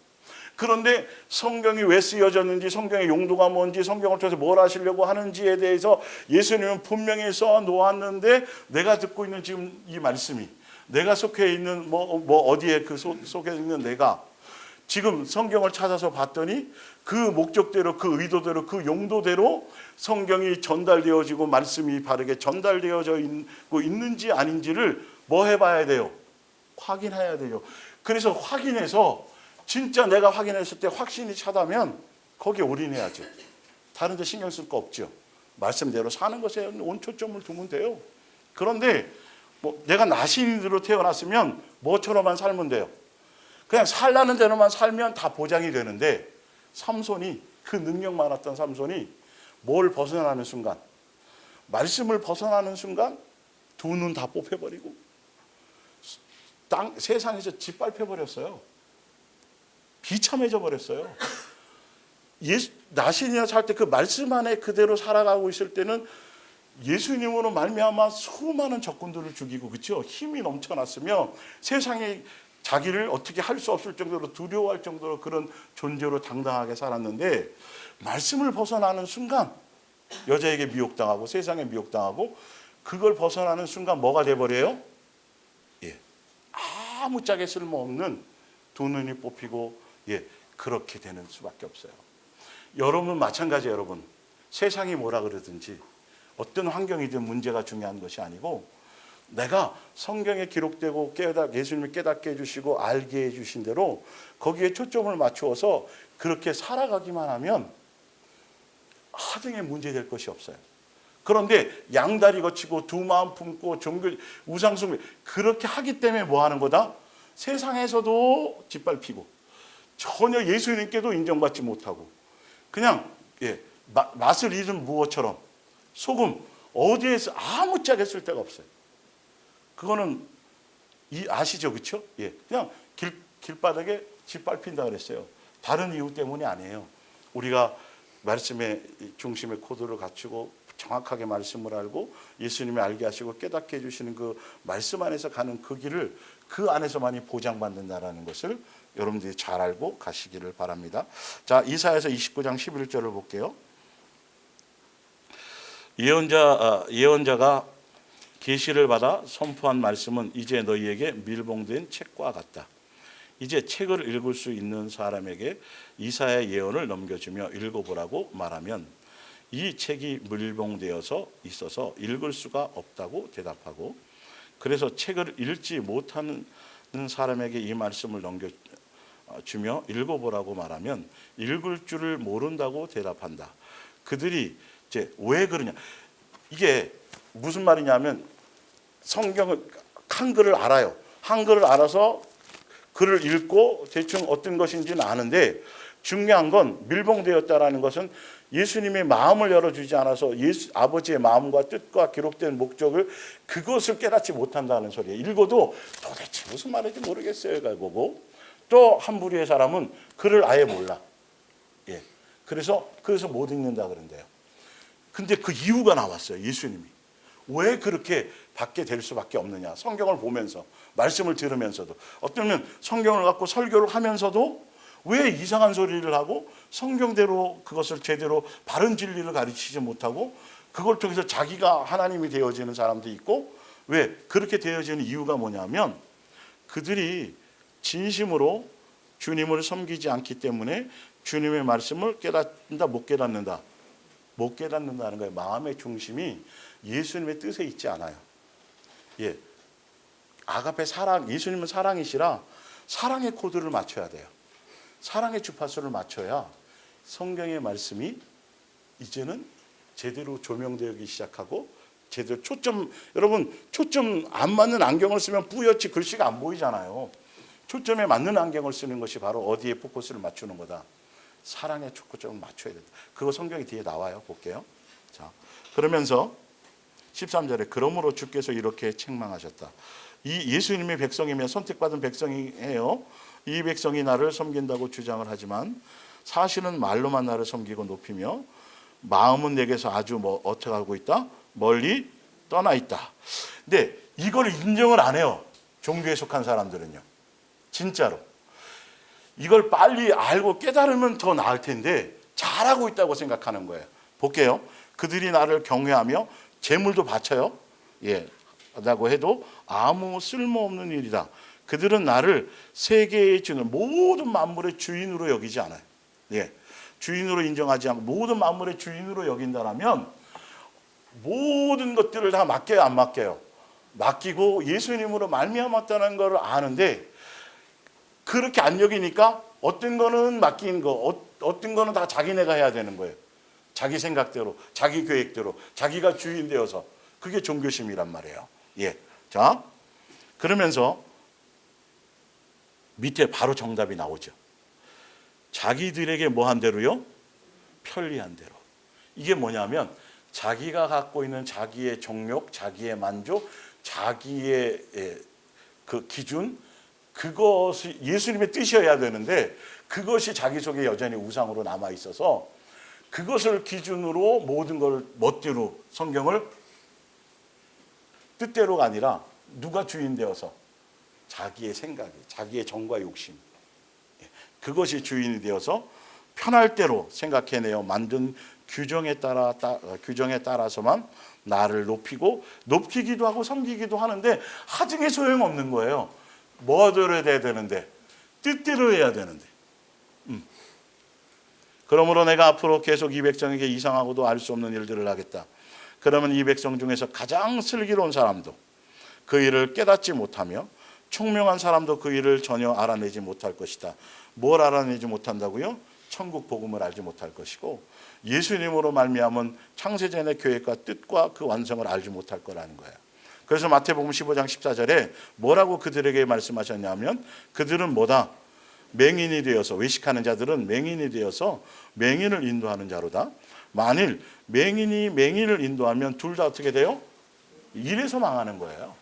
그런데 성경이 왜 쓰여졌는지, 성경의 용도가 뭔지, 성경을 통해서 뭘 하시려고 하는지에 대해서 예수님은 분명히 써 놓았는데 내가 듣고 있는 지금 이 말씀이, 내가 속해 있는 어디에 그 속해 있는 내가 지금 성경을 찾아서 봤더니 그 목적대로, 그 의도대로, 그 용도대로 성경이 전달되어지고 말씀이 바르게 전달되어져 있고 있는지 아닌지를 뭐 해봐야 돼요? 확인해야 돼요. 그래서 확인해서 진짜 내가 확인했을 때 확신이 차다면 거기에 올인해야죠. 다른 데 신경 쓸 거 없죠. 말씀대로 사는 것에 온 초점을 두면 돼요. 그런데 내가 나신인으로 태어났으면 뭐처럼만 살면 돼요. 그냥 살라는 대로만 살면 다 보장이 되는데 삼손이, 그 능력 많았던 삼손이 뭘 벗어나는 순간, 말씀을 벗어나는 순간 두 눈 다 뽑혀버리고 세상에서 짓밟혀버렸어요. 비참해져 버렸어요. 나신이나 살 때 그 말씀 안에 그대로 살아가고 있을 때는 예수님으로 말미암아 수많은 적군들을 죽이고, 그렇죠? 힘이 넘쳐났으며 세상에 자기를 어떻게 할 수 없을 정도로 두려워할 정도로 그런 존재로 당당하게 살았는데 말씀을 벗어나는 순간 여자에게 미혹당하고 세상에 미혹당하고 그걸 벗어나는 순간 뭐가 돼버려요? 아무짝에 쓸모없는 두 눈이 뽑히고 그렇게 되는 수밖에 없어요. 여러분 마찬가지예요. 여러분 세상이 뭐라 그러든지 어떤 환경이든 문제가 중요한 것이 아니고 내가 성경에 기록되고 예수님이 깨닫게 해주시고 알게 해주신 대로 거기에 초점을 맞추어서 그렇게 살아가기만 하면 하등에 문제될 것이 없어요. 그런데 양다리 거치고 두 마음 품고 종교 우상숭배 그렇게 하기 때문에 뭐 하는 거다? 세상에서도 짓밟히고 전혀 예수님께도 인정받지 못하고 그냥 맛을 잃은 무엇처럼 소금 어디에서 아무짝에 쓸 데가 없어요. 그거는 아시죠, 그렇죠? 그냥 길바닥에 짓밟힌다 그랬어요. 다른 이유 때문이 아니에요. 우리가 말씀의 중심의 코드를 갖추고 정확하게 말씀을 알고 예수님이 알게 하시고 깨닫게 해주시는 그 말씀 안에서 가는 그 길을 그 안에서만이 보장받는다라는 것을 여러분들이 잘 알고 가시기를 바랍니다. 자, 이사야서 29장 11절을 볼게요. 예언자가 계시를 받아 선포한 말씀은 이제 너희에게 밀봉된 책과 같다. 이제 책을 읽을 수 있는 사람에게 이사야의 예언을 넘겨주며 읽어보라고 말하면 이 책이 밀봉되어서 있어서 읽을 수가 없다고 대답하고 그래서 책을 읽지 못하는 사람에게 이 말씀을 넘겨주며 읽어보라고 말하면 읽을 줄을 모른다고 대답한다. 그들이 이제 왜 그러냐? 이게 무슨 말이냐면 성경을 한글을 알아요. 한글을 알아서 글을 읽고 대충 어떤 것인지는 아는데 중요한 건 밀봉되었다라는 것은 예수님의 마음을 열어주지 않아서 아버지의 마음과 뜻과 기록된 목적을 그것을 깨닫지 못한다는 소리예요. 읽어도 도대체 무슨 말인지 모르겠어요. 보고 또 한 부류의 사람은 글을 아예 몰라. 그래서 못 읽는다 그런대요. 근데 그 이유가 나왔어요. 예수님이. 왜 그렇게 받게 될 수밖에 없느냐. 성경을 보면서 말씀을 들으면서도 어쩌면 성경을 갖고 설교를 하면서도 왜 이상한 소리를 하고 성경대로 그것을 제대로 바른 진리를 가르치지 못하고 그걸 통해서 자기가 하나님이 되어지는 사람도 있고 왜 그렇게 되어지는 이유가 뭐냐면 그들이 진심으로 주님을 섬기지 않기 때문에 주님의 말씀을 깨닫는다, 못 깨닫는다? 못 깨닫는다는 거예요. 마음의 중심이 예수님의 뜻에 있지 않아요. 예, 아가페 사랑, 예수님은 사랑이시라 사랑의 코드를 맞춰야 돼요. 사랑의 주파수를 맞춰야 성경의 말씀이 이제는 제대로 조명되기 시작하고 제대로 여러분 초점 안 맞는 안경을 쓰면 뿌옇지 글씨가 안 보이잖아요. 초점에 맞는 안경을 쓰는 것이 바로 어디에 포커스를 맞추는 거다. 사랑의 초점을 맞춰야 된다. 그거 성경이 뒤에 나와요. 볼게요. 자, 그러면서 13절에 그러므로 주께서 이렇게 책망하셨다. 이 예수님의 백성이면 선택받은 백성이에요. 이 백성이 나를 섬긴다고 주장을 하지만 사실은 말로만 나를 섬기고 높이며 마음은 내게서 아주 어떻게 하고 있다? 멀리 떠나 있다. 근데 이걸 인정을 안 해요. 종교에 속한 사람들은요. 진짜로. 이걸 빨리 알고 깨달으면 더 나을 텐데 잘하고 있다고 생각하는 거예요. 볼게요. 그들이 나를 경외하며 재물도 바쳐요. 예, 라고 해도 아무 쓸모없는 일이다. 그들은 나를 세계의 주는 모든 만물의 주인으로 여기지 않아요. 예, 주인으로 인정하지 않고 모든 만물의 주인으로 여긴다라면 모든 것들을 다 맡겨요, 안 맡겨요? 맡기고 예수님으로 말미암았다는 걸 아는데 그렇게 안 여기니까 어떤 거는 맡긴 거, 어떤 거는 다 자기네가 해야 되는 거예요. 자기 생각대로, 자기 계획대로, 자기가 주인 되어서. 그게 종교심이란 말이에요. 예. 자, 그러면서 밑에 바로 정답이 나오죠. 자기들에게 뭐 한 대로요? 편리한 대로. 이게 뭐냐면 자기가 갖고 있는 자기의 정욕, 자기의 만족, 자기의 그 기준, 그것이 예수님의 뜻이어야 되는데 그것이 자기 속에 여전히 우상으로 남아 있어서 그것을 기준으로 모든 걸 멋대로 성경을 뜻대로가 아니라 누가 주인 되어서 자기의 생각이, 자기의 정과 욕심, 그것이 주인이 되어서 편할 대로 생각해내어 만든 규정에 따라서만 나를 높이기도 하고 섬기기도 하는데 하등의 소용없는 거예요. 뭐대로 해야 되는데 뜻대로 해야 되는데. 그러므로 내가 앞으로 계속 이 백성에게 이상하고도 알 수 없는 일들을 하겠다. 그러면 이 백성 중에서 가장 슬기로운 사람도 그 일을 깨닫지 못하며 총명한 사람도 그 일을 전혀 알아내지 못할 것이다. 뭘 알아내지 못한다고요? 천국 복음을 알지 못할 것이고 예수님으로 말미암은 창세전의 계획과 뜻과 그 완성을 알지 못할 거라는 거예요. 그래서 마태복음 15장 14절에 뭐라고 그들에게 말씀하셨냐면 그들은 뭐다? 맹인이 되어서, 외식하는 자들은 맹인이 되어서 맹인을 인도하는 자로다. 만일 맹인이 맹인을 인도하면 둘 다 어떻게 돼요? 이래서 망하는 거예요.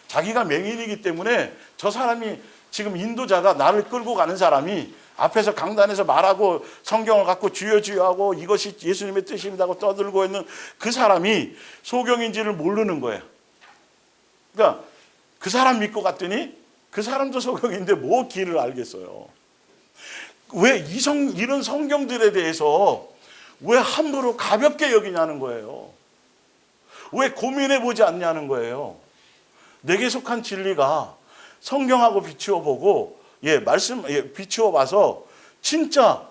자기가 맹인이기 때문에 저 사람이 지금 인도자가 나를 끌고 가는 사람이 앞에서 강단에서 말하고 성경을 갖고 주여 주여 하고 이것이 예수님의 뜻입니다 하고 떠들고 있는 그 사람이 소경인지를 모르는 거예요. 그러니까 그 사람 믿고 갔더니 그 사람도 소경인데 뭐 길을 알겠어요. 왜 이런 성경들에 대해서 왜 함부로 가볍게 여기냐는 거예요. 왜 고민해 보지 않냐는 거예요. 내게 속한 진리가 성경하고 비추어 보고 비추어 봐서 진짜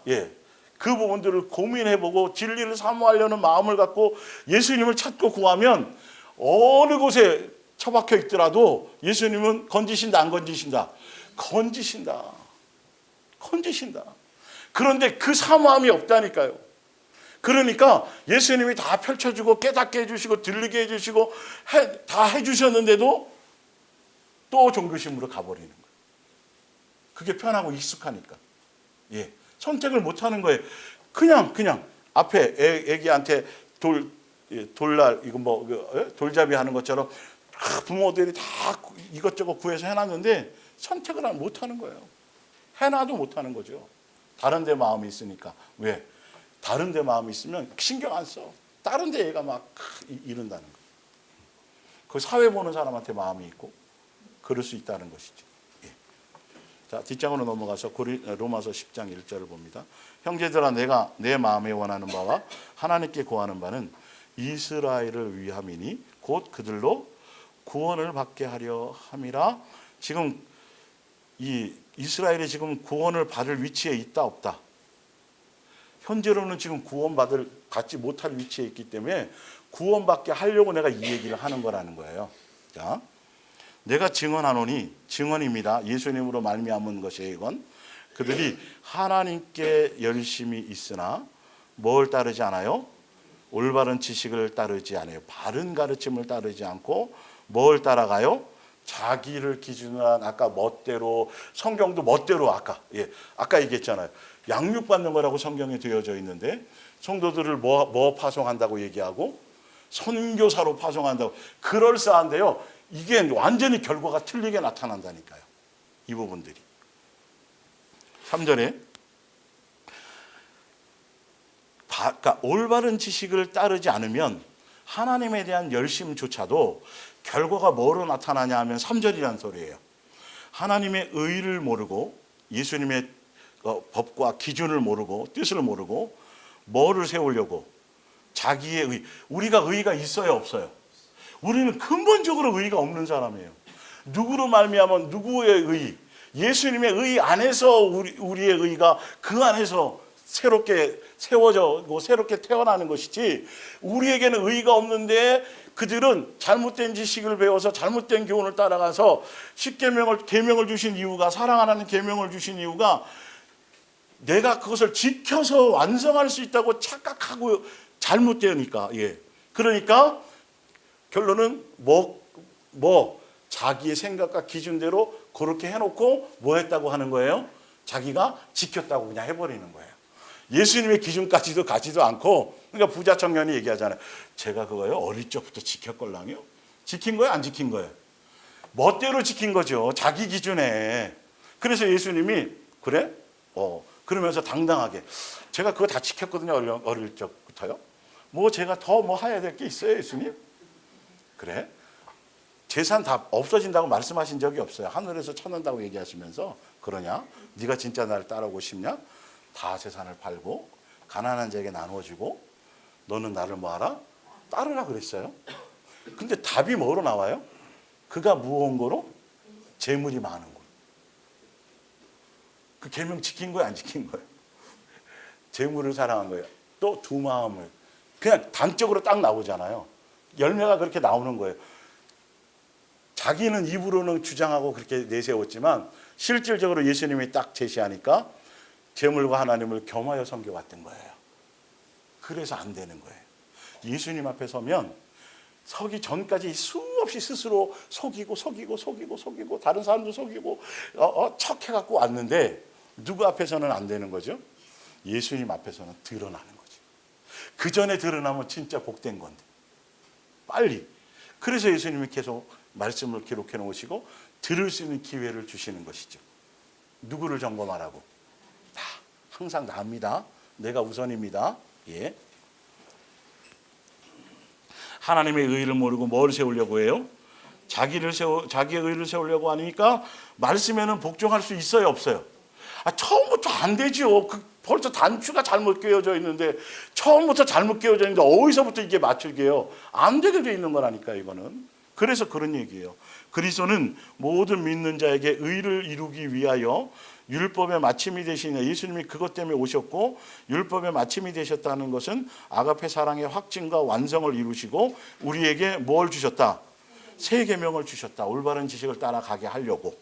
그 부분들을 고민해 보고 진리를 사모하려는 마음을 갖고 예수님을 찾고 구하면 어느 곳에 처박혀 있더라도 예수님은 건지신다, 안 건지신다? 건지신다. 건지신다. 그런데 그 사모함이 없다니까요. 그러니까 예수님이 다 펼쳐주고 깨닫게 해주시고 들리게 해주시고 다 해주셨는데도 또 종교심으로 가버리는 거예요. 그게 편하고 익숙하니까. 선택을 못하는 거예요. 그냥 앞에 애기한테 돌날 이거 돌잡이 하는 것처럼 부모들이 다 이것저것 구해서 해놨는데 선택을 못하는 거예요. 해놔도 못하는 거죠. 다른 데 마음이 있으니까. 왜? 다른 데 마음이 있으면 신경 안 써. 다른 데 얘가 막 이른다는 거예요. 그 사회 보는 사람한테 마음이 있고 그럴 수 있다는 것이죠. 자, 뒷장으로 넘어가서 로마서 10장 1절을 봅니다. 형제들아 내가 내 마음에 원하는 바와 하나님께 구하는 바는 이스라엘을 위함이니 곧 그들로 구원을 받게 하려 함이라. 지금 이 이스라엘이 지금 구원을 받을 위치에 있다 없다? 현재로는 지금 받지 못할 위치에 있기 때문에 구원받게 하려고 내가 이 얘기를 하는 거라는 거예요. 자, 내가 증언하노니, 증언입니다. 예수님으로 말미암은 것이에요. 이건 그들이 하나님께 열심히 있으나 뭘 따르지 않아요? 올바른 지식을 따르지 않아요. 바른 가르침을 따르지 않고 뭘 따라가요? 자기를 기준으로 한 아까 멋대로, 성경도 멋대로 아까 얘기했잖아요. 양육받는 거라고 성경에 되어져 있는데 성도들을 뭐 파송한다고 얘기하고 선교사로 파송한다고. 그럴싸한데요, 이게 완전히 결과가 틀리게 나타난다니까요. 이 부분들이 3절에 그러니까 올바른 지식을 따르지 않으면 하나님에 대한 열심조차도 결과가 뭐로 나타나냐 하면 3절이라는 소리예요. 하나님의 의를 모르고 예수님의 법과 기준을 모르고 뜻을 모르고 뭐를 세우려고? 자기의 의. 우리가 의가 있어요, 없어요? 우리는 근본적으로 의가 없는 사람이에요. 누구로 말미암아 누구의 의? 예수님의 의 안에서 우리의 의가 그 안에서 새롭게 세워져고 새롭게 태어나는 것이지, 우리에게는 의가 없는데 그들은 잘못된 지식을 배워서 잘못된 교훈을 따라가서 계명을 주신 이유가, 사랑하라는 계명을 주신 이유가 내가 그것을 지켜서 완성할 수 있다고 착각하고 잘못되니까. 그러니까 결론은 자기의 생각과 기준대로 그렇게 해놓고 뭐 했다고 하는 거예요? 자기가 지켰다고 그냥 해버리는 거예요. 예수님의 기준까지도 가지도 않고. 그러니까 부자 청년이 얘기하잖아요. 제가 그거요 어릴 적부터 지켰걸랑요. 지킨 거예요, 안 지킨 거예요? 멋대로 지킨 거죠, 자기 기준에. 그래서 예수님이 그래? 그러면서 당당하게 제가 그거 다 지켰거든요, 어릴 적부터요. 제가 더 해야 될 게 있어요, 예수님? 그래? 재산 다 없어진다고 말씀하신 적이 없어요. 하늘에서 쳐낸다고 얘기하시면서 그러냐? 네가 진짜 나를 따라오고 싶냐? 다 재산을 팔고 가난한 자에게 나누어주고 너는 나를 뭐하라? 따르라 그랬어요. 근데 답이 뭐로 나와요? 그가 무언 거로? 재물이 많은 거. 그 계명 지킨 거예요, 안 지킨 거예요? 재물을 사랑한 거예요. 또 두 마음을. 그냥 단적으로 딱 나오잖아요. 열매가 그렇게 나오는 거예요. 자기는 입으로는 주장하고 그렇게 내세웠지만 실질적으로 예수님이 딱 제시하니까 재물과 하나님을 겸하여 섬겨왔던 거예요. 그래서 안 되는 거예요. 예수님 앞에 서면 서기 전까지 수없이 스스로 속이고 다른 사람도 속이고 척해갖고 왔는데 누구 앞에서는 안 되는 거죠? 예수님 앞에서는 드러나는 거죠. 그 전에 드러나면 진짜 복된 건데 빨리. 그래서 예수님이 계속 말씀을 기록해 놓으시고 들을 수 있는 기회를 주시는 것이죠. 누구를 점검하라고? 다 항상 나입니다. 내가 우선입니다. 하나님의 의를 모르고 뭘 세우려고 해요? 자기의 의를 세우려고 하니까 말씀에는 복종할 수 있어요, 없어요? 처음부터 안 되죠. 벌써 단추가 잘못 끼워져 있는데, 처음부터 잘못 끼워져 있는데 어디서부터 이게 맞추게요? 안 되게 돼 있는 거라니까, 이거는. 그래서 그런 얘기예요. 그리스도는 모든 믿는 자에게 의를 이루기 위하여 율법의 마침이 되시냐. 예수님이 그것 때문에 오셨고 율법의 마침이 되셨다는 것은 아가페 사랑의 확증과 완성을 이루시고 우리에게 뭘 주셨다? 새 계명을 주셨다. 올바른 지식을 따라가게 하려고,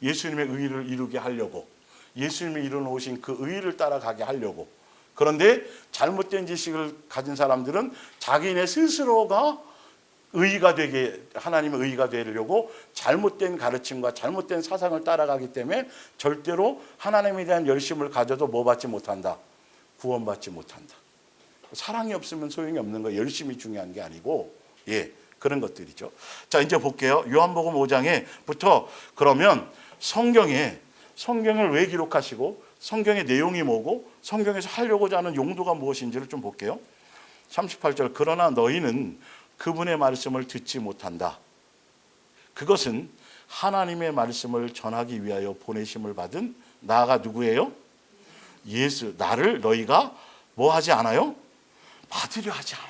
예수님의 의를 이루게 하려고, 예수님이 이루어놓으신 그 의를 따라가게 하려고. 그런데 잘못된 지식을 가진 사람들은 자기네 스스로가 의가 되게, 하나님의 의가 되려고 잘못된 가르침과 잘못된 사상을 따라가기 때문에 절대로 하나님에 대한 열심을 가져도 뭐 받지 못한다? 구원받지 못한다. 사랑이 없으면 소용이 없는 거예요. 열심이 중요한 게 아니고, 그런 것들이죠. 자, 이제 볼게요. 요한복음 5장에부터 그러면 성경을 왜 기록하시고 성경의 내용이 뭐고 성경에서 하려고자 하는 용도가 무엇인지를 좀 볼게요. 38절, 그러나 너희는 그분의 말씀을 듣지 못한다. 그것은 하나님의 말씀을 전하기 위하여 보내심을 받은 나가 누구예요? 예수. 나를 너희가 뭐 하지 않아요? 받으려 하지 않아요.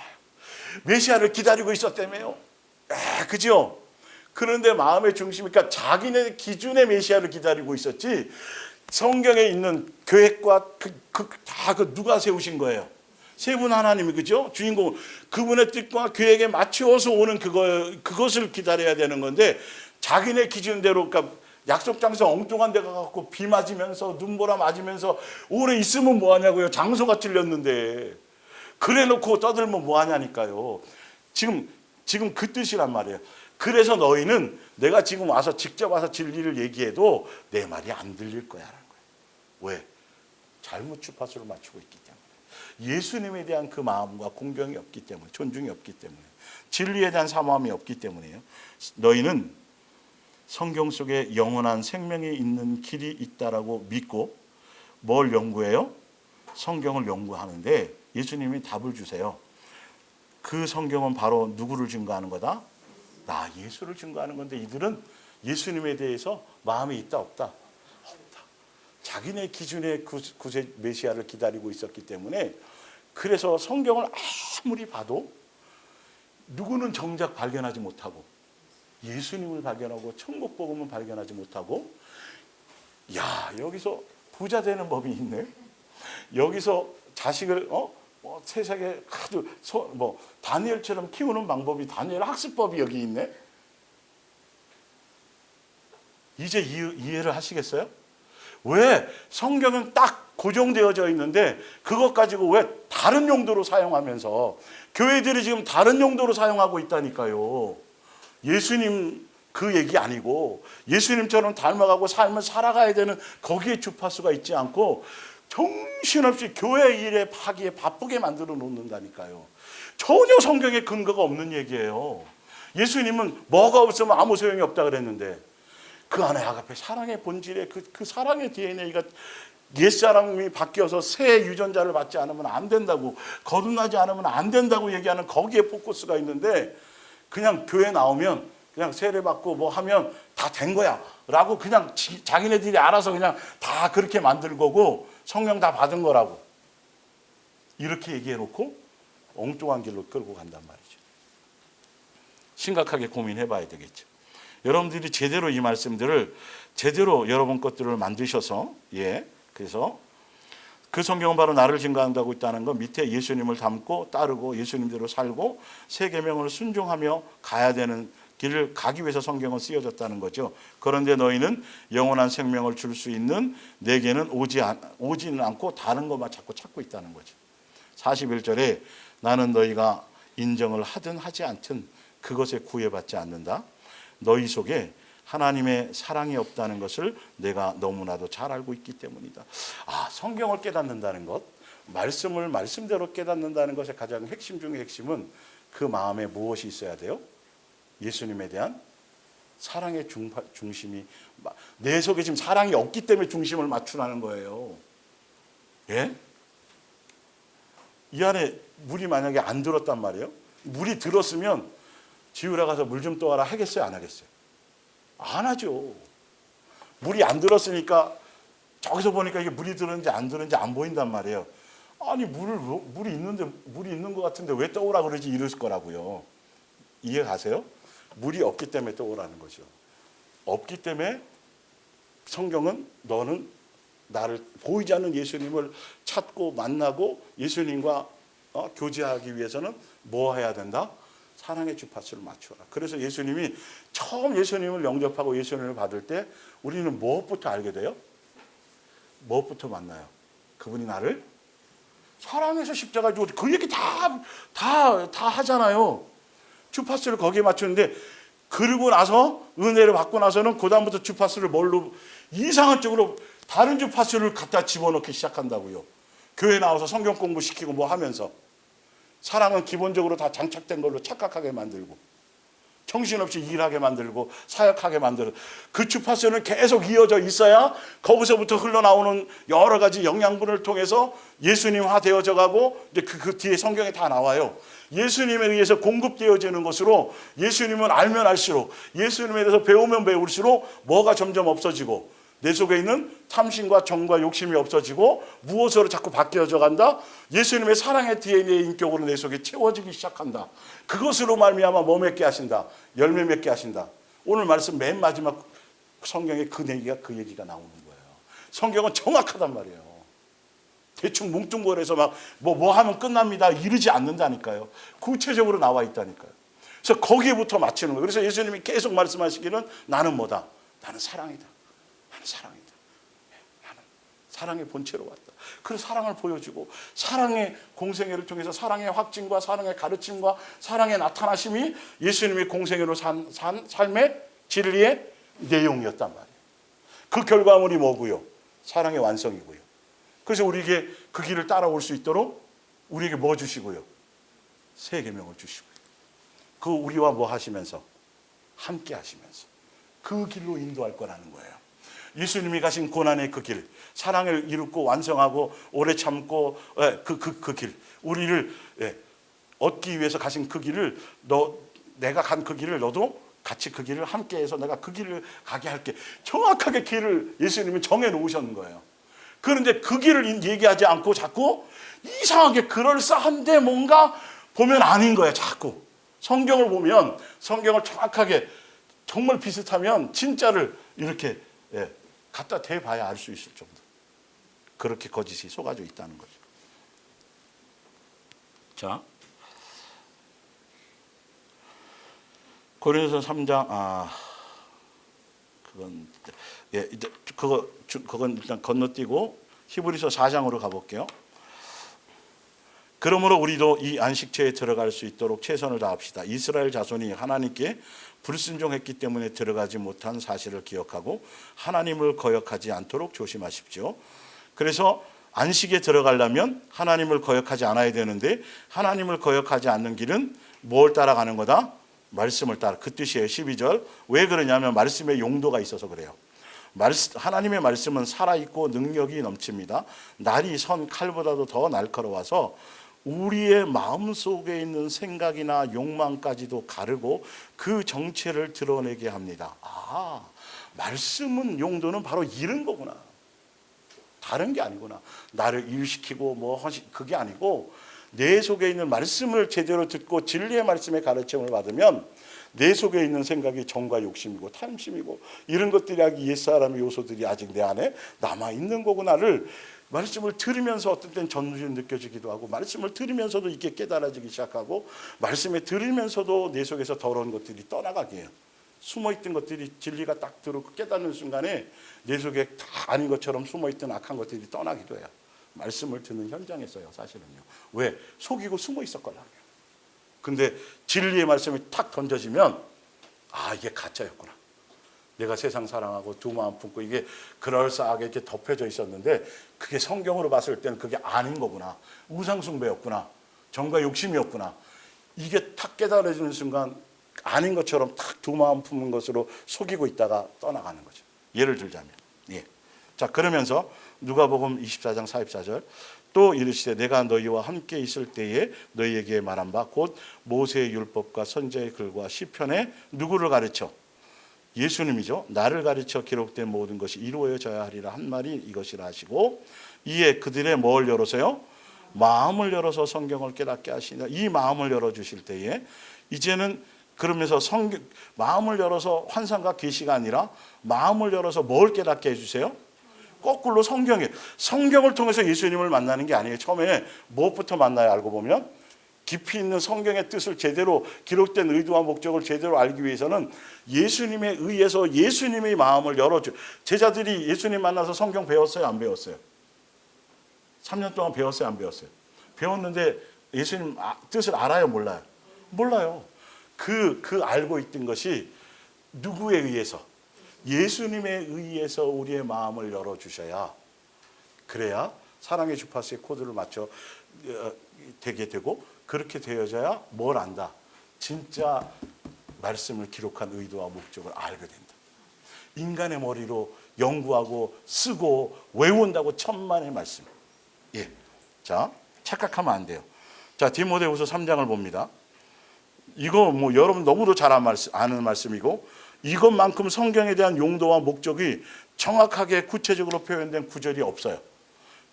메시아를 기다리고 있었다며요. 그죠? 그런데 마음의 중심이, 그러니까 자기네 기준의 메시아를 기다리고 있었지 성경에 있는 계획과 다 누가 세우신 거예요? 세 분 하나님이, 그죠? 주인공, 그분의 뜻과 계획에 맞추어서 오는 그것을 기다려야 되는 건데, 자기네 기준대로, 그러니까 약속 장소 엉뚱한 데 가갖고 비 맞으면서 눈보라 맞으면서 오래 있으면 뭐하냐고요. 장소가 틀렸는데. 그래 놓고 떠들면 뭐하냐니까요. 지금 그 뜻이란 말이에요. 그래서 너희는 내가 지금 와서 직접 와서 진리를 얘기해도 내 말이 안 들릴 거야라는 거예요. 왜? 잘못 주파수를 맞추고 있기 때문에. 예수님에 대한 그 마음과 공경이 없기 때문에, 존중이 없기 때문에, 진리에 대한 사모함이 없기 때문이에요. 너희는 성경 속에 영원한 생명이 있는 길이 있다라고 믿고 뭘 연구해요? 성경을 연구하는데 예수님이 답을 주세요. 그 성경은 바로 누구를 증거하는 거다? 나 예수를 증거하는 건데, 이들은 예수님에 대해서 마음이 있다 없다? 없다. 자기네 기준의 구세 메시아를 기다리고 있었기 때문에, 그래서 성경을 아무리 봐도 누구는 정작 발견하지 못하고, 예수님을 발견하고 천국 복음을 발견하지 못하고, 야, 여기서 부자 되는 법이 있네. 여기서 자식을 세상에 아주 다니엘처럼 키우는 방법이, 다니엘 학습법이 여기 있네. 이제 이해를 하시겠어요? 왜 성경은 딱 고정되어져 있는데 그것 가지고 왜 다른 용도로 사용하면서, 교회들이 지금 다른 용도로 사용하고 있다니까요. 예수님 그 얘기 아니고 예수님처럼 닮아가고 삶을 살아가야 되는 거기에 주파수가 있지 않고 정신없이 교회 일에 파기에 바쁘게 만들어 놓는다니까요. 전혀 성경에 근거가 없는 얘기예요. 예수님은 뭐가 없으면 아무 소용이 없다 그랬는데, 그 안에 아가페 사랑의 본질에 그 사랑의 DNA가 옛사람이 바뀌어서 새 유전자를 받지 않으면 안 된다고, 거듭나지 않으면 안 된다고 얘기하는 거기에 포커스가 있는데, 그냥 교회 나오면 그냥 세례 받고 뭐 하면 다 된 거야 라고 그냥 자기네들이 알아서 그냥 다 그렇게 만들 거고, 성령 다 받은 거라고 이렇게 얘기해 놓고 엉뚱한 길로 끌고 간단 말이죠. 심각하게 고민해 봐야 되겠죠. 여러분들이 제대로 이 말씀들을 제대로 여러분 것들을 만드셔서, 그래서 그 성경은 바로 나를 증거한다고 있다는 거, 밑에 예수님을 닮고 따르고 예수님대로 살고 세 계명을 순종하며 가야 되는 길을 가기 위해서 성경은 쓰여졌다는 거죠. 그런데 너희는 영원한 생명을 줄 수 있는 내게는 오지는 않고 다른 것만 자꾸 찾고 있다는 거죠. 41절에 나는 너희가 인정을 하든 하지 않든 그것에 구애받지 않는다. 너희 속에 하나님의 사랑이 없다는 것을 내가 너무나도 잘 알고 있기 때문이다. 성경을 깨닫는다는 것, 말씀을 말씀대로 깨닫는다는 것의 가장 핵심 중의 핵심은 그 마음에 무엇이 있어야 돼요? 예수님에 대한 사랑의 중심이, 내 속에 지금 사랑이 없기 때문에 중심을 맞추라는 거예요. 예? 이 안에 물이 만약에 안 들었단 말이에요. 물이 들었으면 지우라 가서 물 좀 떠와라 하겠어요, 안 하겠어요? 안 하죠. 물이 안 들었으니까 저기서 보니까 이게 물이 들었는지 안 들었는지 안 보인단 말이에요. 아니 물이 있는 것 같은데 왜 떠오라 그러지, 이랬을 거라고요. 이해 가세요? 물이 없기 때문에 떠오라는 거죠. 없기 때문에 성경은 너는 나를 보이지 않는 예수님을 찾고 만나고 예수님과 교제하기 위해서는 뭐 해야 된다? 사랑의 주파수를 맞추어라. 그래서 예수님이 처음 예수님을 영접하고 예수님을 받을 때 우리는 무엇부터 알게 돼요? 무엇부터 만나요? 그분이 나를 사랑해서 십자가에 죽었지. 그 얘기 다 하잖아요. 주파수를 거기에 맞추는데, 그러고 나서 은혜를 받고 나서는 그 다음부터 주파수를 뭘로, 이상한 쪽으로 다른 주파수를 갖다 집어넣기 시작한다고요. 교회 나와서 성경 공부시키고 뭐 하면서. 사랑은 기본적으로 다 장착된 걸로 착각하게 만들고, 정신없이 일하게 만들고 사역하게 만들고, 그 주파수는 계속 이어져 있어야 거기서부터 흘러나오는 여러 가지 영양분을 통해서 예수님화 되어져 가고, 이제 그 뒤에 성경에 다 나와요. 예수님에 의해서 공급되어지는 것으로, 예수님을 알면 알수록, 예수님에 대해서 배우면 배울수록 뭐가 점점 없어지고, 내 속에 있는 탐심과 정과 욕심이 없어지고 무엇으로 자꾸 바뀌어져 간다? 예수님의 사랑의 DNA 인격으로 내 속에 채워지기 시작한다. 그것으로 말미암아 뭐 맺게 하신다? 열매 맺게 하신다. 오늘 말씀 맨 마지막 성경에 그 얘기가 나오는 거예요. 성경은 정확하단 말이에요. 대충 뭉뚱그려서 막 뭐 하면 끝납니다 이러지 않는다니까요. 구체적으로 나와 있다니까요. 그래서 거기에부터 맞추는 거예요. 그래서 예수님이 계속 말씀하시기는 나는 뭐다? 나는 사랑이다. 나는 사랑이다. 나는 사랑의 본체로 왔다. 그 사랑을 보여주고 사랑의 공생애를 통해서 사랑의 확증과 사랑의 가르침과 사랑의 나타나심이 예수님이 공생애로 산 삶의 진리의 내용이었단 말이에요. 그 결과물이 뭐고요? 사랑의 완성이고요. 그래서 우리에게 그 길을 따라올 수 있도록 우리에게 뭐 주시고요? 새 계명을 주시고요. 그 우리와 뭐 하시면서? 함께 하시면서 그 길로 인도할 거라는 거예요. 예수님이 가신 고난의 그 길, 사랑을 이루고 완성하고 오래 참고 그 길, 우리를 얻기 위해서 가신 그 길을 내가 간 그 길을 너도 같이 그 길을 함께해서 내가 그 길을 가게 할게. 정확하게 길을 예수님이 정해놓으셨는 거예요. 그런데 그 길을 얘기하지 않고 자꾸 이상하게 그럴싸한데 뭔가 보면 아닌 거예요. 자꾸 성경을 보면 성경을 정확하게 정말 비슷하면 진짜를 이렇게 갖다 대봐야 알 수 있을 정도. 그렇게 거짓이 속아져 있다는 거죠. 자, 고린도서 3장 그건 일단 건너뛰고 히브리서 4장으로 가볼게요. 그러므로 우리도 이 안식처에 들어갈 수 있도록 최선을 다합시다. 이스라엘 자손이 하나님께 불순종했기 때문에 들어가지 못한 사실을 기억하고 하나님을 거역하지 않도록 조심하십시오. 그래서 안식에 들어가려면 하나님을 거역하지 않아야 되는데 하나님을 거역하지 않는 길은 뭘 따라가는 거다? 말씀을 따라. 그 뜻이에요. 12절. 왜 그러냐면 말씀의 용도가 있어서 그래요. 하나님의 말씀은 살아있고 능력이 넘칩니다. 날이 선 칼보다도 더 날카로워서 우리의 마음속에 있는 생각이나 욕망까지도 가르고 그 정체를 드러내게 합니다. 말씀은 용도는 바로 이런 거구나. 다른 게 아니구나. 나를 일시키고 그게 아니고 내 속에 있는 말씀을 제대로 듣고 진리의 말씀의 가르침을 받으면 내 속에 있는 생각이 정과 욕심이고 탐심이고 이런 것들이 옛사람의 요소들이 아직 내 안에 남아있는 거구나를 말씀을 들으면서 어떤 때는 전율이 느껴지기도 하고 말씀을 들으면서도 이게 깨달아지기 시작하고 말씀에 들으면서도 내 속에서 더러운 것들이 떠나가게 해요. 숨어있던 것들이 진리가 딱 들어오고 깨닫는 순간에 내 속에 다 아닌 것처럼 숨어있던 악한 것들이 떠나기도 해요. 말씀을 듣는 현장에서요. 사실은요. 왜? 속이고 숨어 있었거든요. 근데 진리의 말씀이 탁 던져지면 이게 가짜였구나. 내가 세상 사랑하고 두 마음 품고 이게 그럴싸하게 이렇게 덮여져 있었는데 그게 성경으로 봤을 때는 그게 아닌 거구나. 우상숭배였구나. 정과 욕심이었구나. 이게 탁 깨달아지는 순간 아닌 것처럼 탁 두 마음 품는 것으로 속이고 있다가 떠나가는 거죠. 예를 들자면. 자, 그러면서 누가복음 24장 44절 또 이르시되 내가 너희와 함께 있을 때에 너희에게 말한 바 곧 모세의 율법과 선지자의 글과 시편에 누구를 가르쳐? 예수님이죠. 나를 가르쳐 기록된 모든 것이 이루어져야 하리라 한 말이 이것이라 하시고 이에 그들의 뭘 열어서요? 마음을 열어서 성경을 깨닫게 하시니라. 이 마음을 열어주실 때에 이제는 그러면서 마음을 열어서 환상과 계시가 아니라 마음을 열어서 뭘 깨닫게 해주세요? 거꾸로 성경을 통해서 예수님을 만나는 게 아니에요. 처음에 무엇부터 만나요? 알고 보면 깊이 있는 성경의 뜻을 제대로 기록된 의도와 목적을 제대로 알기 위해서는 예수님에 의해서 예수님의 마음을 열어줘. 제자들이 예수님 만나서 성경 배웠어요? 안 배웠어요? 3년 동안 배웠어요? 안 배웠어요? 배웠는데 예수님 뜻을 알아요? 몰라요? 몰라요. 그 알고 있던 것이 누구에 의해서? 예수님에 의해서 우리의 마음을 열어주셔야 그래야 사랑의 주파수의 코드를 맞춰 되게 되고 그렇게 되어져야 뭘 안다? 진짜 말씀을 기록한 의도와 목적을 알게 된다. 인간의 머리로 연구하고 쓰고 외운다고 천만의 말씀. 자, 착각하면 안 돼요. 자, 디모데후서 3장을 봅니다. 이거 여러분 너무도 잘 아는 말씀이고 이것만큼 성경에 대한 용도와 목적이 정확하게 구체적으로 표현된 구절이 없어요.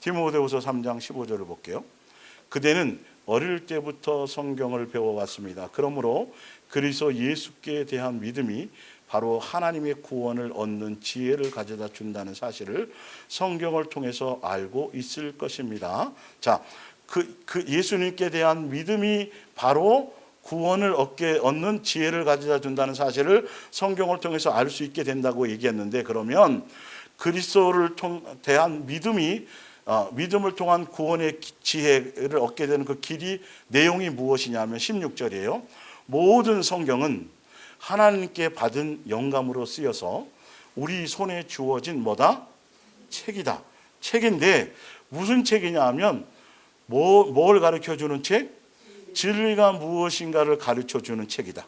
디모데후서 3장 15절을 볼게요. 그대는 어릴 때부터 성경을 배워왔습니다. 그러므로 그리스도 예수께 대한 믿음이 바로 하나님의 구원을 얻는 지혜를 가져다 준다는 사실을 성경을 통해서 알고 있을 것입니다. 자, 그 예수님께 대한 믿음이 바로 구원을 얻는 지혜를 가져다 준다는 사실을 성경을 통해서 알 수 있게 된다고 얘기했는데, 그러면 그리스도를 대한 믿음을 통한 구원의 지혜를 얻게 되는 그 길이 내용이 무엇이냐면 16절이에요. 모든 성경은 하나님께 받은 영감으로 쓰여서 우리 손에 주어진 뭐다? 책이다. 책인데 무슨 책이냐 하면 뭘 가르쳐주는 책? 진리가 무엇인가를 가르쳐주는 책이다.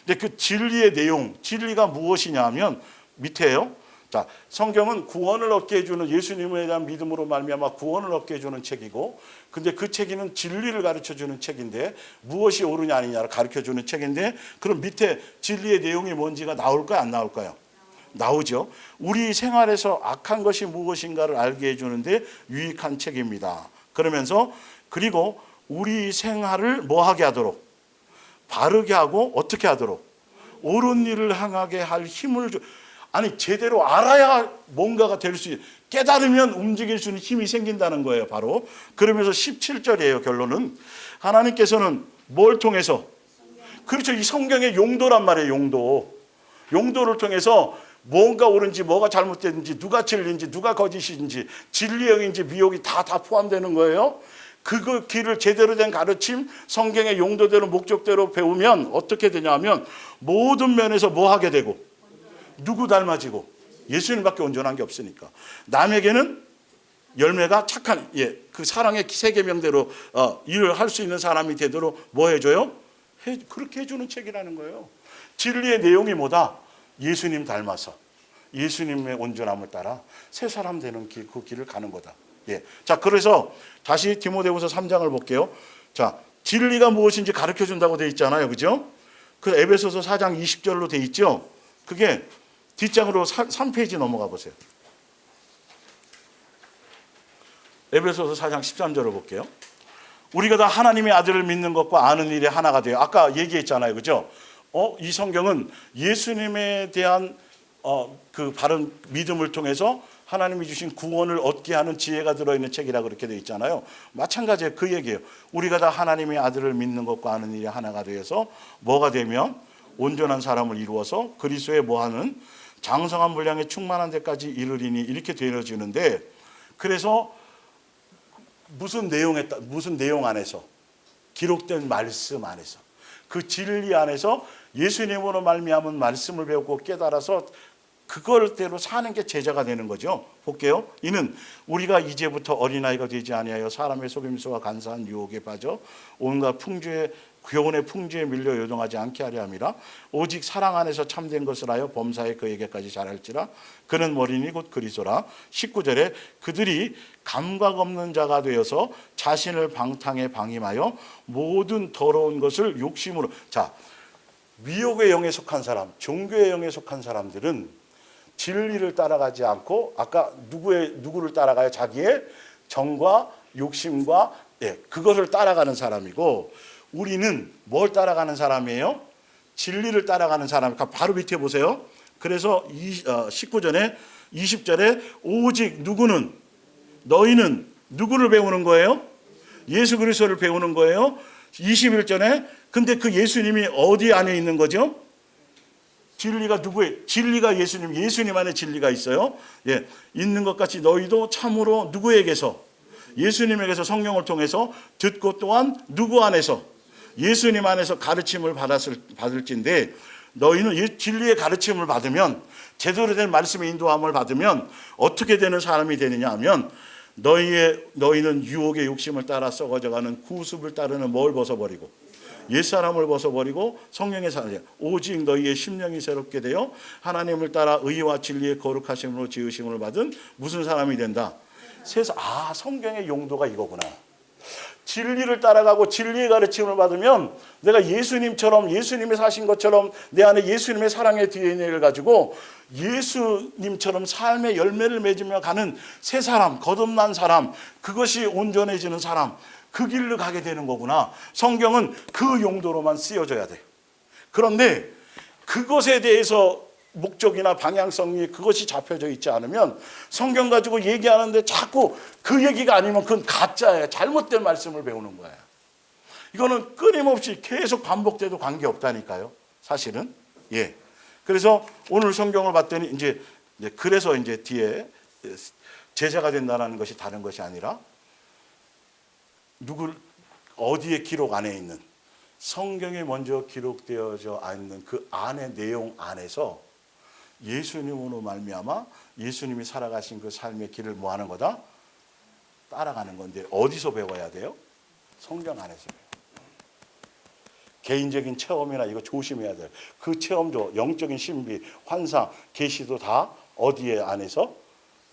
근데 그 진리의 내용, 진리가 무엇이냐 하면 밑에요. 자, 성경은 구원을 얻게 해주는, 예수님에 대한 믿음으로 말미암아 구원을 얻게 해주는 책이고, 근데 그 책에는 진리를 가르쳐주는 책인데, 무엇이 옳으냐 아니냐를 가르쳐주는 책인데, 그럼 밑에 진리의 내용이 뭔지가 나올까요, 안 나올까요? 나오죠. 우리 생활에서 악한 것이 무엇인가를 알게 해주는데 유익한 책입니다. 그러면서 그리고 우리 생활을 뭐하게 하도록? 바르게 하고 어떻게 하도록? 옳은 일을 향하게 할 힘을 아니 제대로 알아야 뭔가가 될 수 깨달으면 움직일 수 있는 힘이 생긴다는 거예요. 바로 그러면서 17절이에요. 결론은 하나님께서는 뭘 통해서? 그렇죠. 이 성경의 용도란 말이에요. 용도를 통해서 뭔가 옳은지 뭐가 잘못됐는지 누가 진리인지 누가 거짓인지 진리형인지 미혹이 다 포함되는 거예요. 그 길을 제대로 된 가르침, 성경의 용도대로 목적대로 배우면 어떻게 되냐면 모든 면에서 뭐 하게 되고 누구 닮아지고? 예수님밖에 온전한 게 없으니까. 남에게는 열매가 착한 그 사랑의 세 계명대로 일을 할 수 있는 사람이 되도록 뭐 해줘요? 그렇게 해주는 책이라는 거예요. 진리의 내용이 뭐다? 예수님 닮아서 예수님의 온전함을 따라 새 사람 되는 길, 그 길을 가는 거다. 자, 그래서 다시 디모데후서 3장을 볼게요. 자, 진리가 무엇인지 가르쳐 준다고 돼 있잖아요. 그죠? 그 에베소서 4장 20절로 돼 있죠. 그게 뒷장으로 3페이지 넘어가 보세요. 에베소서 4장 13절을 볼게요. 우리가 다 하나님의 아들을 믿는 것과 아는 일이 하나가 돼요. 아까 얘기했잖아요. 그죠? 이 성경은 예수님에 대한 그 바른 믿음을 통해서 하나님이 주신 구원을 얻게 하는 지혜가 들어있는 책이라 그렇게 되어 있잖아요. 마찬가지예요. 그 얘기예요. 우리가 다 하나님의 아들을 믿는 것과 아는 일이 하나가 되어서 뭐가 되면 온전한 사람을 이루어서 그리스도의 뭐하는 장성한 분량에 충만한 데까지 이르리니 이렇게 되어지는데, 그래서 무슨 내용 안에서 기록된 말씀 안에서 그 진리 안에서 예수님으로 말미암은 말씀을 배우고 깨달아서 그걸대로 사는 게 제자가 되는 거죠. 볼게요. 이는 우리가 이제부터 어린아이가 되지 아니하여 사람의 속임수와 간사한 유혹에 빠져 온갖 교훈의 풍주에 밀려 요동하지 않게 하려 함이라. 오직 사랑 안에서 참된 것을 하여 범사에 그에게까지 자랄지라. 그는 머리니 곧 그리스도라. 19절에 그들이 감각 없는 자가 되어서 자신을 방탕에 방임하여 모든 더러운 것을 욕심으로. 자, 미혹의 영에 속한 사람, 종교의 영에 속한 사람들은 진리를 따라가지 않고 아까 누구를 따라가요? 자기의 정과 욕심과 그것을 따라가는 사람이고, 우리는 뭘 따라가는 사람이에요? 진리를 따라가는 사람. 바로 밑에 보세요. 그래서 19절에 20절에 오직 너희는 누구를 배우는 거예요? 예수 그리스도를 배우는 거예요. 21절에 근데 그 예수님이 어디 안에 있는 거죠? 진리가 누구의? 진리가 예수님 안에 진리가 있어요. 있는 것 같이 너희도 참으로 누구에게서? 예수님에게서 성령을 통해서 듣고 또한 누구 안에서? 예수님 안에서 가르침을 받을진데, 너희는 진리의 가르침을 받으면, 제대로 된 말씀의 인도함을 받으면 어떻게 되는 사람이 되느냐 하면, 너희는 유혹의 욕심을 따라 썩어져가는 구습을 따르는 뭘 벗어버리고, 옛사람을 벗어버리고 성령의 사람, 오직 너희의 심령이 새롭게 되어 하나님을 따라 의와 진리의 거룩하심으로 지으심을 받은 무슨 사람이 된다? 성경의 용도가 이거구나. 진리를 따라가고 진리의 가르침을 받으면 내가 예수님이 사신 것처럼 내 안에 예수님의 사랑의 DNA를 가지고 예수님처럼 삶의 열매를 맺으며 가는 새 사람, 거듭난 사람, 그것이 온전해지는 사람, 그 길로 가게 되는 거구나. 성경은 그 용도로만 쓰여져야 돼요. 그런데 그것에 대해서 목적이나 방향성이 그것이 잡혀져 있지 않으면 성경 가지고 얘기하는데 자꾸 그 얘기가 아니면 그건 가짜예요. 잘못된 말씀을 배우는 거예요. 이거는 끊임없이 계속 반복돼도 관계없다니까요. 사실은. 예. 그래서 오늘 성경을 봤더니 이제 그래서 이제 뒤에 제자가 된다는 것이 다른 것이 아니라 어디에 기록 안에 있는 성경에 먼저 기록되어져 있는 그 안의 내용 안에서 예수님으로 말미암아 예수님이 살아가신 그 삶의 길을 뭐 하는 거다? 따라가는 건데 어디서 배워야 돼요? 성경 안에서 배워요. 개인적인 체험이나 이거 조심해야 돼요. 그 체험도 영적인 신비, 환상, 계시도 다 어디에 안에서?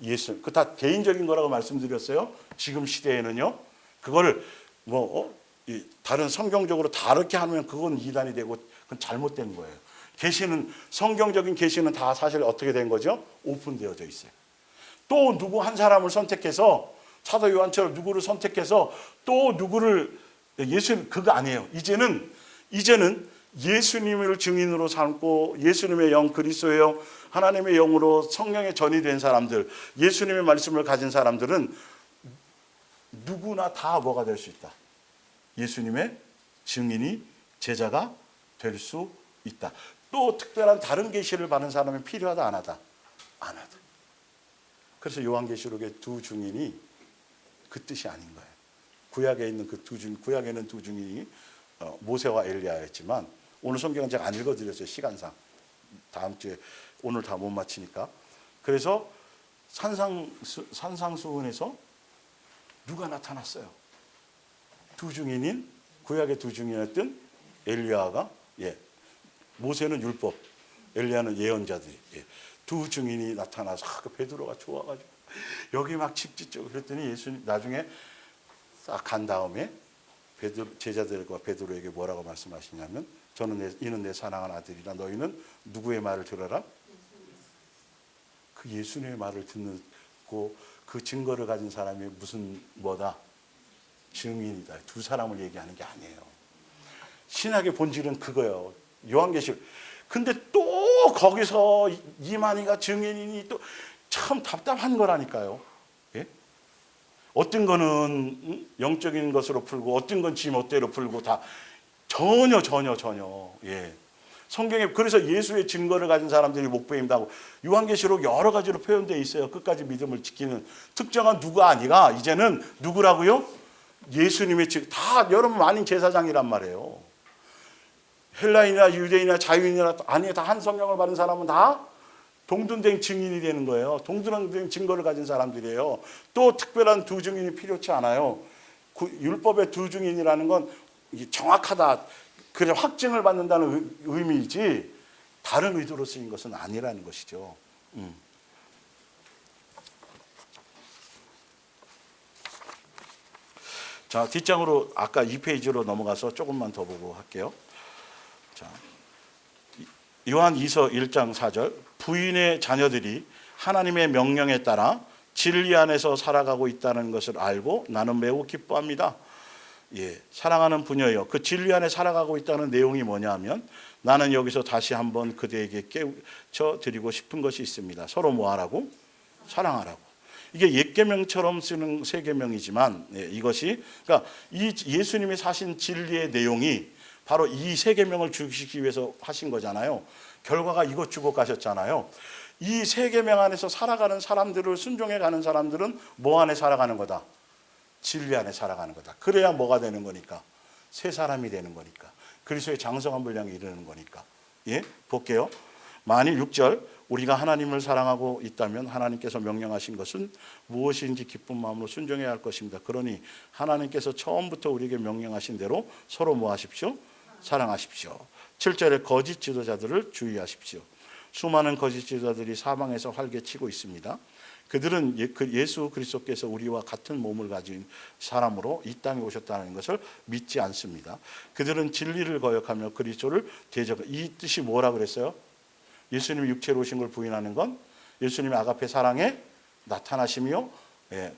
예수. 그 다 개인적인 거라고 말씀드렸어요. 지금 시대에는요. 그거를 다른 성경적으로 다르게 하면 그건 이단이 되고 그건 잘못된 거예요. 계시는 성경적인 계시는 다 사실 어떻게 된 거죠? 오픈되어져 있어요. 또 누구 한 사람을 선택해서 사도 요한처럼 누구를 선택해서 또 누구를 예수 그거 아니에요. 이제는 예수님을 증인으로 삼고 예수님의 영 그리스도의 영 하나님의 영으로 성령의 전이 된 사람들 예수님의 말씀을 가진 사람들은 누구나 다 뭐가 될 수 있다. 예수님의 증인이 제자가 될 수 있다. 또 특별한 다른 계시를 받는 사람이 필요하다 안 하다? 안 하다. 그래서 요한계시록의 두 증인이 그 뜻이 아닌 거예요. 구약에 있는 그 구약에는 두 증인이 모세와 엘리야였지만 오늘 성경은 제가 안 읽어드렸어요. 시간상. 다음 주에 오늘 다 못 마치니까. 그래서 산상수훈에서 누가 나타났어요? 두 증인인 구약의 두 증인이었던 엘리야가 모세는 율법, 엘리야는 예언자들이 두 증인이 나타나서 그 베드로가 좋아가지고 여기 막 집짓죠. 그랬더니 예수님 나중에 싹 간 다음에 제자들과 베드로에게 뭐라고 말씀하시냐면 이는 내 사랑하는 아들이라 너희는 누구의 말을 들어라? 그 예수님의 말을 듣는 그 증거를 가진 사람이 무슨 뭐다? 증인이다. 두 사람을 얘기하는 게 아니에요. 신학의 본질은 그거예요. 요한계시록. 근데 또 거기서 이만희가 증인이니 또 참 답답한 거라니까요. 예? 어떤 거는 영적인 것으로 풀고 어떤 건 지 멋대로 풀고 다 전혀. 예. 성경에 그래서 예수의 증거를 가진 사람들이 목배임당하고 요한계시록 여러 가지로 표현되어 있어요. 끝까지 믿음을 지키는 특정한 누가 아니라 이제는 누구라고요? 예수님의 다 여러분 아닌 제사장이란 말이에요. 헬라인이나 유대인이나 자유인이나 아니 다 한 성령을 받은 사람은 다 동등된 증인이 되는 거예요. 동등된 증거를 가진 사람들이에요. 또 특별한 두 증인이 필요치 않아요. 율법의 두 증인이라는 건 정확하다. 그래 확증을 받는다는 의미이지 다른 의도로 쓰인 것은 아니라는 것이죠. 자, 뒷장으로 아까 2페이지로 넘어가서 조금만 더 보고 할게요. 자, 요한 2서 1장 4절 부인의 자녀들이 하나님의 명령에 따라 진리 안에서 살아가고 있다는 것을 알고 나는 매우 기뻐합니다. 예, 사랑하는 부녀여, 그 진리 안에 살아가고 있다는 내용이 뭐냐 하면 나는 여기서 다시 한번 그대에게 깨우쳐 드리고 싶은 것이 있습니다. 서로 뭐 하라고? 사랑하라고. 이게 옛계명처럼 쓰는 세계명이지만 이것이 그러니까 이 예수님이 사신 진리의 내용이 바로 이 세계명을 주시기 위해서 하신 거잖아요. 결과가 이것 주고 가셨잖아요. 이 세계명 안에서 살아가는 사람들을 순종해 가는 사람들은 뭐 안에 살아가는 거다? 진리 안에 살아가는 거다. 그래야 뭐가 되는 거니까? 새 사람이 되는 거니까. 그리스도의 장성한 분량에 이르는 거니까. 예, 볼게요. 만일 6절 우리가 하나님을 사랑하고 있다면 하나님께서 명령하신 것은 무엇인지 기쁜 마음으로 순종해야 할 것입니다. 그러니 하나님께서 처음부터 우리에게 명령하신 대로 서로 뭐 하십시오? 사랑하십시오. 7절에 거짓 지도자들을 주의하십시오. 수많은 거짓 지도자들이 사방에서 활개치고 있습니다. 그들은 예수 그리스도께서 우리와 같은 몸을 가진 사람으로 이 땅에 오셨다는 것을 믿지 않습니다. 그들은 진리를 거역하며 그리스도를 대적하고 이 뜻이 뭐라 그랬어요? 예수님이 육체로 오신 걸 부인하는 건 예수님의 아가페 사랑의 나타나심이요. 예.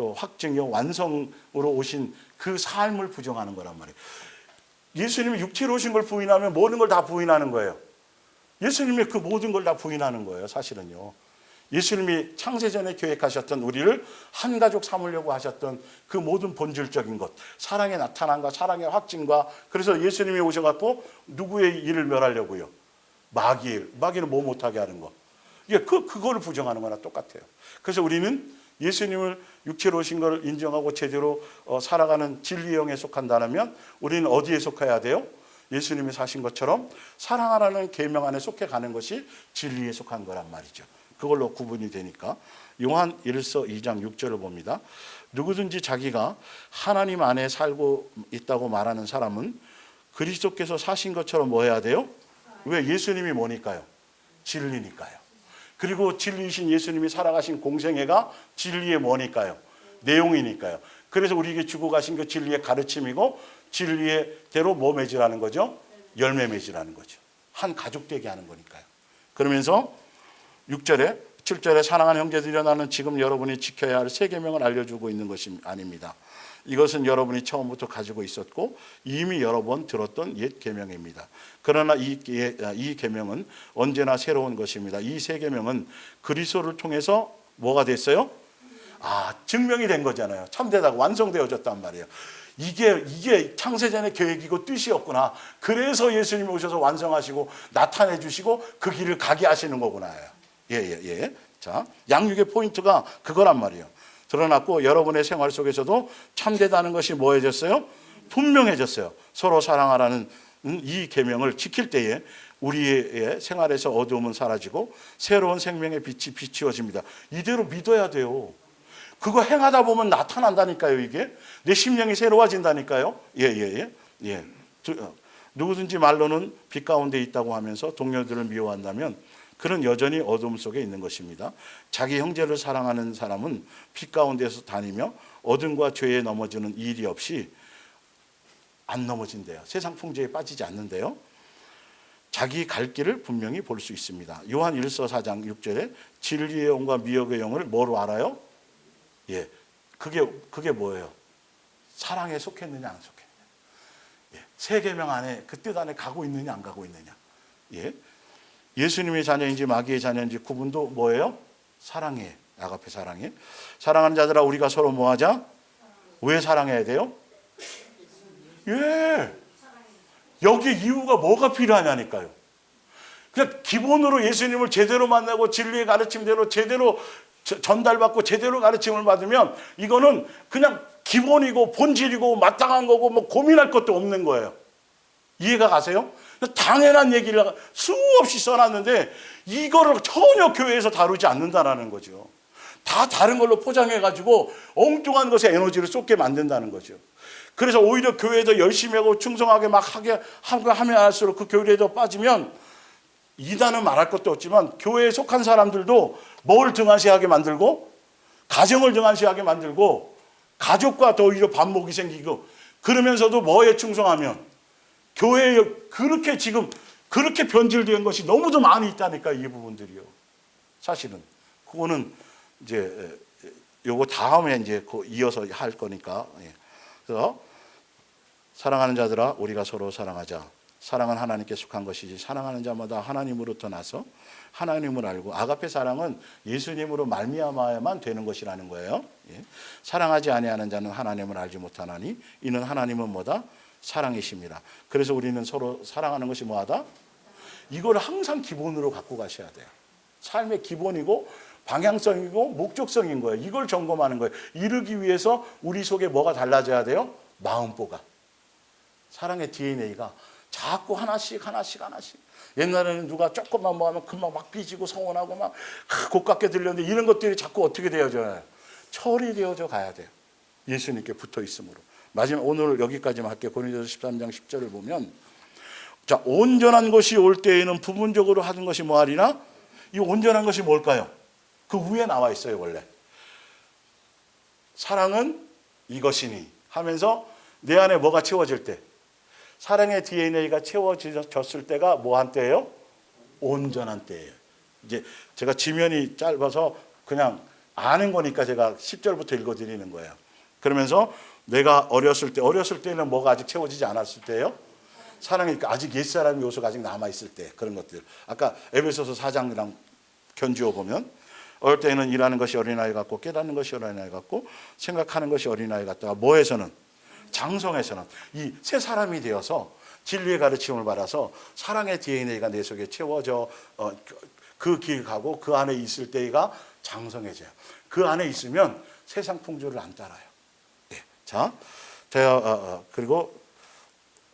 또 확증이요 완성으로 오신 그 삶을 부정하는 거란 말이에요. 예수님이 육체로 오신 걸 부인하면 모든 걸 다 부인하는 거예요. 예수님이 그 모든 걸 다 부인하는 거예요. 사실은요. 예수님이 창세전에 계획하셨던 우리를 한 가족 삼으려고 하셨던 그 모든 본질적인 것, 사랑의 나타남과 사랑의 확증과, 그래서 예수님이 오셔갖고 누구의 일을 멸하려고요? 마귀의 일. 마귀는 뭐 못하게 하는 거. 이게 그거를 부정하는 거나 똑같아요. 그래서 우리는 예수님을 육체로 오신 걸 인정하고 제대로 살아가는 진리의 영에 속한다면 우리는 어디에 속해야 돼요? 예수님이 사신 것처럼 사랑하라는 계명 안에 속해 가는 것이 진리에 속한 거란 말이죠. 그걸로 구분이 되니까. 요한 1서 2장 6절을 봅니다. 누구든지 자기가 하나님 안에 살고 있다고 말하는 사람은 그리스도께서 사신 것처럼 뭐 해야 돼요? 왜? 예수님이 뭐니까요? 진리니까요. 그리고 진리이신 예수님이 살아가신 공생애가 진리의 뭐니까요? 내용이니까요. 그래서 우리에게 주고 가신 그 진리의 가르침이고, 진리의 대로 뭐 맺으라는 거죠? 열매 맺으라는 거죠. 한 가족 되게 하는 거니까요. 그러면서 6절에 7절에 사랑하는 형제들이여 나는 지금 여러분이 지켜야 할 세 계명을 알려주고 있는 것이 아닙니다. 이것은 여러분이 처음부터 가지고 있었고 이미 여러 번 들었던 옛 계명입니다. 그러나 이 계명은 언제나 새로운 것입니다. 이 세 계명은 그리스도를 통해서 뭐가 됐어요? 증명이 된 거잖아요. 참되다고 완성되어졌단 말이에요. 이게 창세전의 계획이고 뜻이었구나. 그래서 예수님이 오셔서 완성하시고 나타내 주시고 그 길을 가게 하시는 거구나. 예. 자, 양육의 포인트가 그거란 말이에요. 드러났고 여러분의 생활 속에서도 참되다는 것이 뭐해졌어요? 분명해졌어요. 서로 사랑하라는 이 계명을 지킬 때에 우리의 생활에서 어두움은 사라지고 새로운 생명의 빛이 비추어집니다. 이대로 믿어야 돼요. 그거 행하다 보면 나타난다니까요. 이게 내 심령이 새로워진다니까요. 예. 누구든지 말로는 빛 가운데 있다고 하면서 동료들을 미워한다면 그는 여전히 어둠 속에 있는 것입니다. 자기 형제를 사랑하는 사람은 빛 가운데서 다니며 어둠과 죄에 넘어지는 일이 없이 안 넘어진대요. 세상 풍조에 빠지지 않는데요. 자기 갈 길을 분명히 볼 수 있습니다. 요한 1서 4장 6절에 진리의 영과 미혹의 영을 뭐로 알아요? 예, 그게 뭐예요? 사랑에 속했느냐 안 속했느냐. 예, 세 계명 안에 그 뜻 안에 가고 있느냐 안 가고 있느냐. 예, 예수님의 자녀인지 마귀의 자녀인지 구분도 뭐예요? 사랑이에요. 아가페 사랑이에요. 사랑하는 자들아 우리가 서로 뭐하자? 왜 사랑해야 돼요? 예, 여기 이유가 뭐가 필요하냐니까요. 그냥 기본으로 예수님을 제대로 만나고 진리의 가르침대로 제대로 전달받고 제대로 가르침을 받으면 이거는 그냥 기본이고 본질이고 마땅한 거고 뭐 고민할 것도 없는 거예요. 이해가 가세요? 당연한 얘기를 수없이 써놨는데 이거를 전혀 교회에서 다루지 않는다라는 거죠. 다 다른 걸로 포장해가지고 엉뚱한 것에 에너지를 쏟게 만든다는 거죠. 그래서 오히려 교회에서 열심히 하고 충성하게 막 하면 할수록 그 교회에 더 빠지면 이단은 말할 것도 없지만 교회에 속한 사람들도 뭘 등한시하게 만들고 가정을 등한시하게 만들고 가족과 더 오히려 반목이 생기고 그러면서도 뭐에 충성하면 교회에 그렇게 지금 그렇게 변질된 것이 너무도 많이 있다니까 이 부분들이요. 사실은 그거는 이제 요거 다음에 이제 이어서 할 거니까. 그래서 사랑하는 자들아 우리가 서로 사랑하자. 사랑은 하나님께 속한 것이지 사랑하는 자마다 하나님으로부터 나서 하나님을 알고 아가페 사랑은 예수님으로 말미암아야만 되는 것이라는 거예요. 사랑하지 아니하는 자는 하나님을 알지 못하나니 이는 하나님은 뭐다? 사랑이십니다. 그래서 우리는 서로 사랑하는 것이 뭐하다? 이걸 항상 기본으로 갖고 가셔야 돼요. 삶의 기본이고 방향성이고 목적성인 거예요. 이걸 점검하는 거예요. 이르기 위해서 우리 속에 뭐가 달라져야 돼요? 마음보가. 사랑의 DNA가 자꾸 하나씩. 옛날에는 누가 조금만 뭐 하면 금방 막 삐지고 서운하고 막 고깝게 들렸는데 이런 것들이 자꾸 어떻게 되어져요? 처리되어져 가야 돼요. 예수님께 붙어 있으므로. 마지막 오늘 여기까지만 할게요. 고린도서 13장 10절을 보면 자, 온전한 것이 올 때에는 부분적으로 하는 것이 뭐하리나? 이 온전한 것이 뭘까요? 그 위에 나와 있어요. 원래 사랑은 이것이니 하면서 내 안에 뭐가 채워질 때 사랑의 DNA가 채워졌을 때가 뭐한 때예요? 온전한 때예요. 이제 제가 지면이 짧아서 그냥 아는 거니까 제가 10절부터 읽어드리는 거예요. 그러면서 내가 어렸을 때는 뭐가 아직 채워지지 않았을 때예요? 사랑이니까 아직 옛사람의 요소가 아직 남아있을 때 그런 것들. 아까 에베소서 4장이랑 견주어 보면 어릴 때는 일하는 것이 어린아이 같고 깨닫는 것이 어린아이 같고 생각하는 것이 어린아이 같다가 뭐에서는? 장성에서는 이 새 사람이 되어서 진리의 가르침을 받아서 사랑의 DNA가 내 속에 채워져 그 길 가고 그 안에 있을 때가 장성해져요. 그 안에 있으면 세상 풍조를 안 따라요. 네. 자, 그리고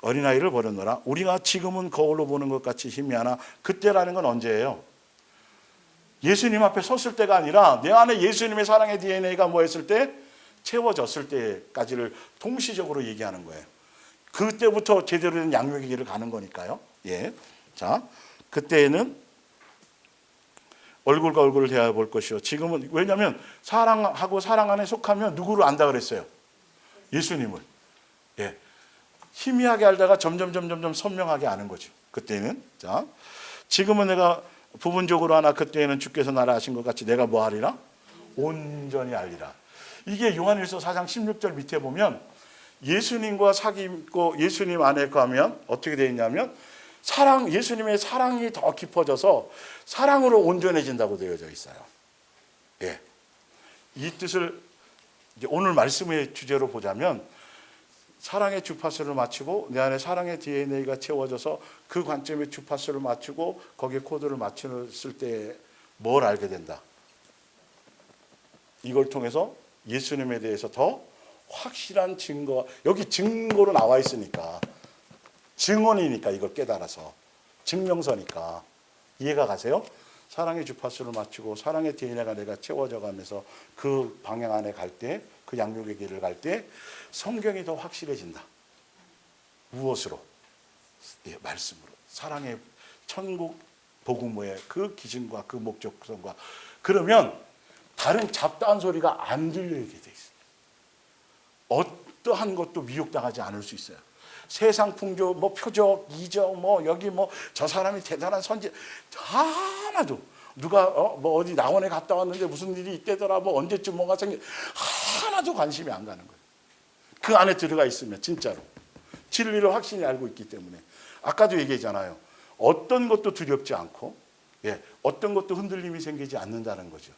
어린아이를 버렸노라. 우리가 지금은 거울로 보는 것 같이 희미하나 그때라는 건 언제예요? 예수님 앞에 섰을 때가 아니라 내 안에 예수님의 사랑의 DNA가 뭐 했을 때? 채워졌을 때까지를 동시적으로 얘기하는 거예요. 그때부터 제대로 된 양육의 길을 가는 거니까요. 예. 자, 그때에는 얼굴과 얼굴을 대하여 볼 것이요. 지금은 왜냐하면 사랑하고 사랑 안에 속하면 누구를 안다 그랬어요? 예수님을. 예. 희미하게 알다가 점점 선명하게 아는 거죠. 그때는. 자, 지금은 내가 부분적으로 하나 그때에는 주께서 나를 아신 것 같이 내가 뭐 하리라? 온전히 알리라. 이게 요한일서 4장 16절 밑에 보면 예수님과 사귐고 예수님 안에 가면 어떻게 되어 있냐면 예수님의 사랑이 더 깊어져서 사랑으로 온전해진다고 되어져 있어요. 예. 이 뜻을 이제 오늘 말씀의 주제로 보자면 사랑의 주파수를 맞추고 내 안에 사랑의 DNA가 채워져서 그 관점의 주파수를 맞추고 거기에 코드를 맞췄을 때 뭘 알게 된다. 이걸 통해서 예수님에 대해서 더 확실한 증거, 여기 증거로 나와 있으니까 증언이니까 이걸 깨달아서 증명서니까 이해가 가세요? 사랑의 주파수를 맞추고 사랑의 DNA가 내가 채워져 가면서 그 방향 안에 갈 때, 그 양육의 길을 갈 때 성경이 더 확실해진다. 무엇으로? 예, 말씀으로. 사랑의 천국 복음의 그 기준과 그 목적성과 그러면 다른 잡다한 소리가 안 들리게 돼 있어요. 어떠한 것도 미혹당하지 않을 수 있어요. 세상 풍조, 뭐 표적, 이적, 뭐 여기 뭐 저 사람이 대단한 선지 하나도 누가 뭐 어디 낙원에 갔다 왔는데 무슨 일이 있대더라, 뭐 언제쯤 뭐가 생겨 하나도 관심이 안 가는 거예요. 그 안에 들어가 있으면 진짜로 진리를 확신히 알고 있기 때문에 아까도 얘기했잖아요. 어떤 것도 두렵지 않고 예, 어떤 것도 흔들림이 생기지 않는다는 거죠.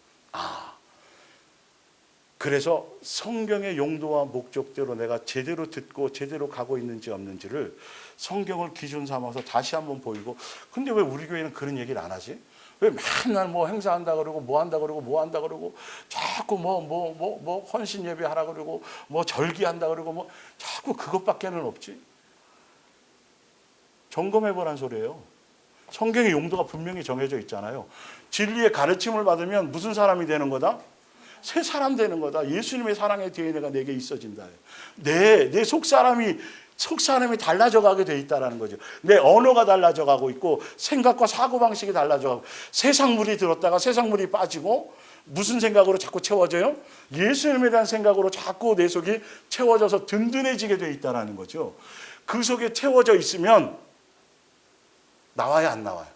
그래서 성경의 용도와 목적대로 내가 제대로 듣고 제대로 가고 있는지 없는지를 성경을 기준 삼아서 다시 한번 보이고, 근데 왜 우리 교회는 그런 얘기를 안 하지? 왜 맨날 뭐 행사한다 그러고 뭐 한다 그러고 뭐 한다 그러고 자꾸 뭐 헌신 예배하라 그러고 뭐 절기한다 그러고 뭐 자꾸 그것밖에는 없지? 점검해보란 소리예요. 성경의 용도가 분명히 정해져 있잖아요. 진리의 가르침을 받으면 무슨 사람이 되는 거다? 새 사람 되는 거다. 예수님의 사랑의 DNA가 내게 있어진다. 내 속사람이 달라져 가게 돼 있다는 거죠. 내 언어가 달라져 가고 있고 생각과 사고방식이 달라져 가고 세상물이 들었다가 세상물이 빠지고 무슨 생각으로 자꾸 채워져요? 예수님에 대한 생각으로 자꾸 내 속이 채워져서 든든해지게 돼 있다는 거죠. 그 속에 채워져 있으면 나와요, 안 나와요?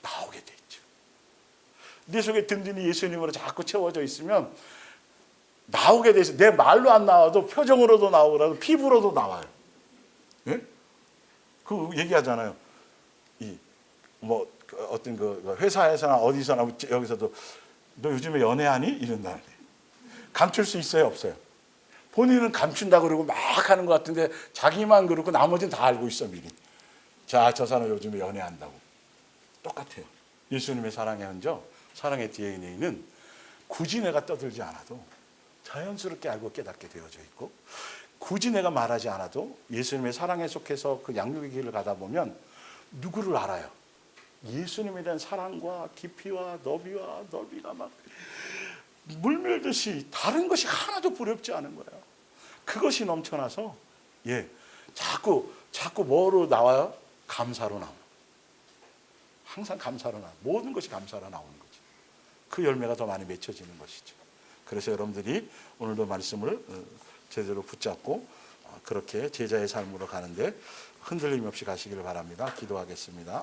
나오게 돼 있죠. 내 속에 든든히 예수님으로 자꾸 채워져 있으면 나오게 돼 있어요. 내 말로 안 나와도 표정으로도 나오고 피부로도 나와요. 예? 그 얘기하잖아요. 어떤 그 회사에서나 어디서나 여기서도 너 요즘에 연애하니? 이런다는데 감출 수 있어요, 없어요? 본인은 감춘다 그러고 막 하는 것 같은데 자기만 그렇고 나머지는 다 알고 있어 미리. 자, 저 사람 요즘에 연애한다고. 똑같아요. 예수님의 사랑의 흔적, 사랑의 DNA는 굳이 내가 떠들지 않아도 자연스럽게 알고 깨닫게 되어져 있고, 굳이 내가 말하지 않아도 예수님의 사랑에 속해서 그 양육의 길을 가다 보면 누구를 알아요? 예수님에 대한 사랑과 깊이와 너비가 막 물밀듯이 다른 것이 하나도 부럽지 않은 거예요. 그것이 넘쳐나서 자꾸 뭐로 나와요? 감사로 나와요. 항상 감사로 나와요. 모든 것이 감사로 나오는 거죠. 그 열매가 더 많이 맺혀지는 것이죠. 그래서 여러분들이 오늘도 말씀을 제대로 붙잡고 그렇게 제자의 삶으로 가는데 흔들림 없이 가시기를 바랍니다. 기도하겠습니다.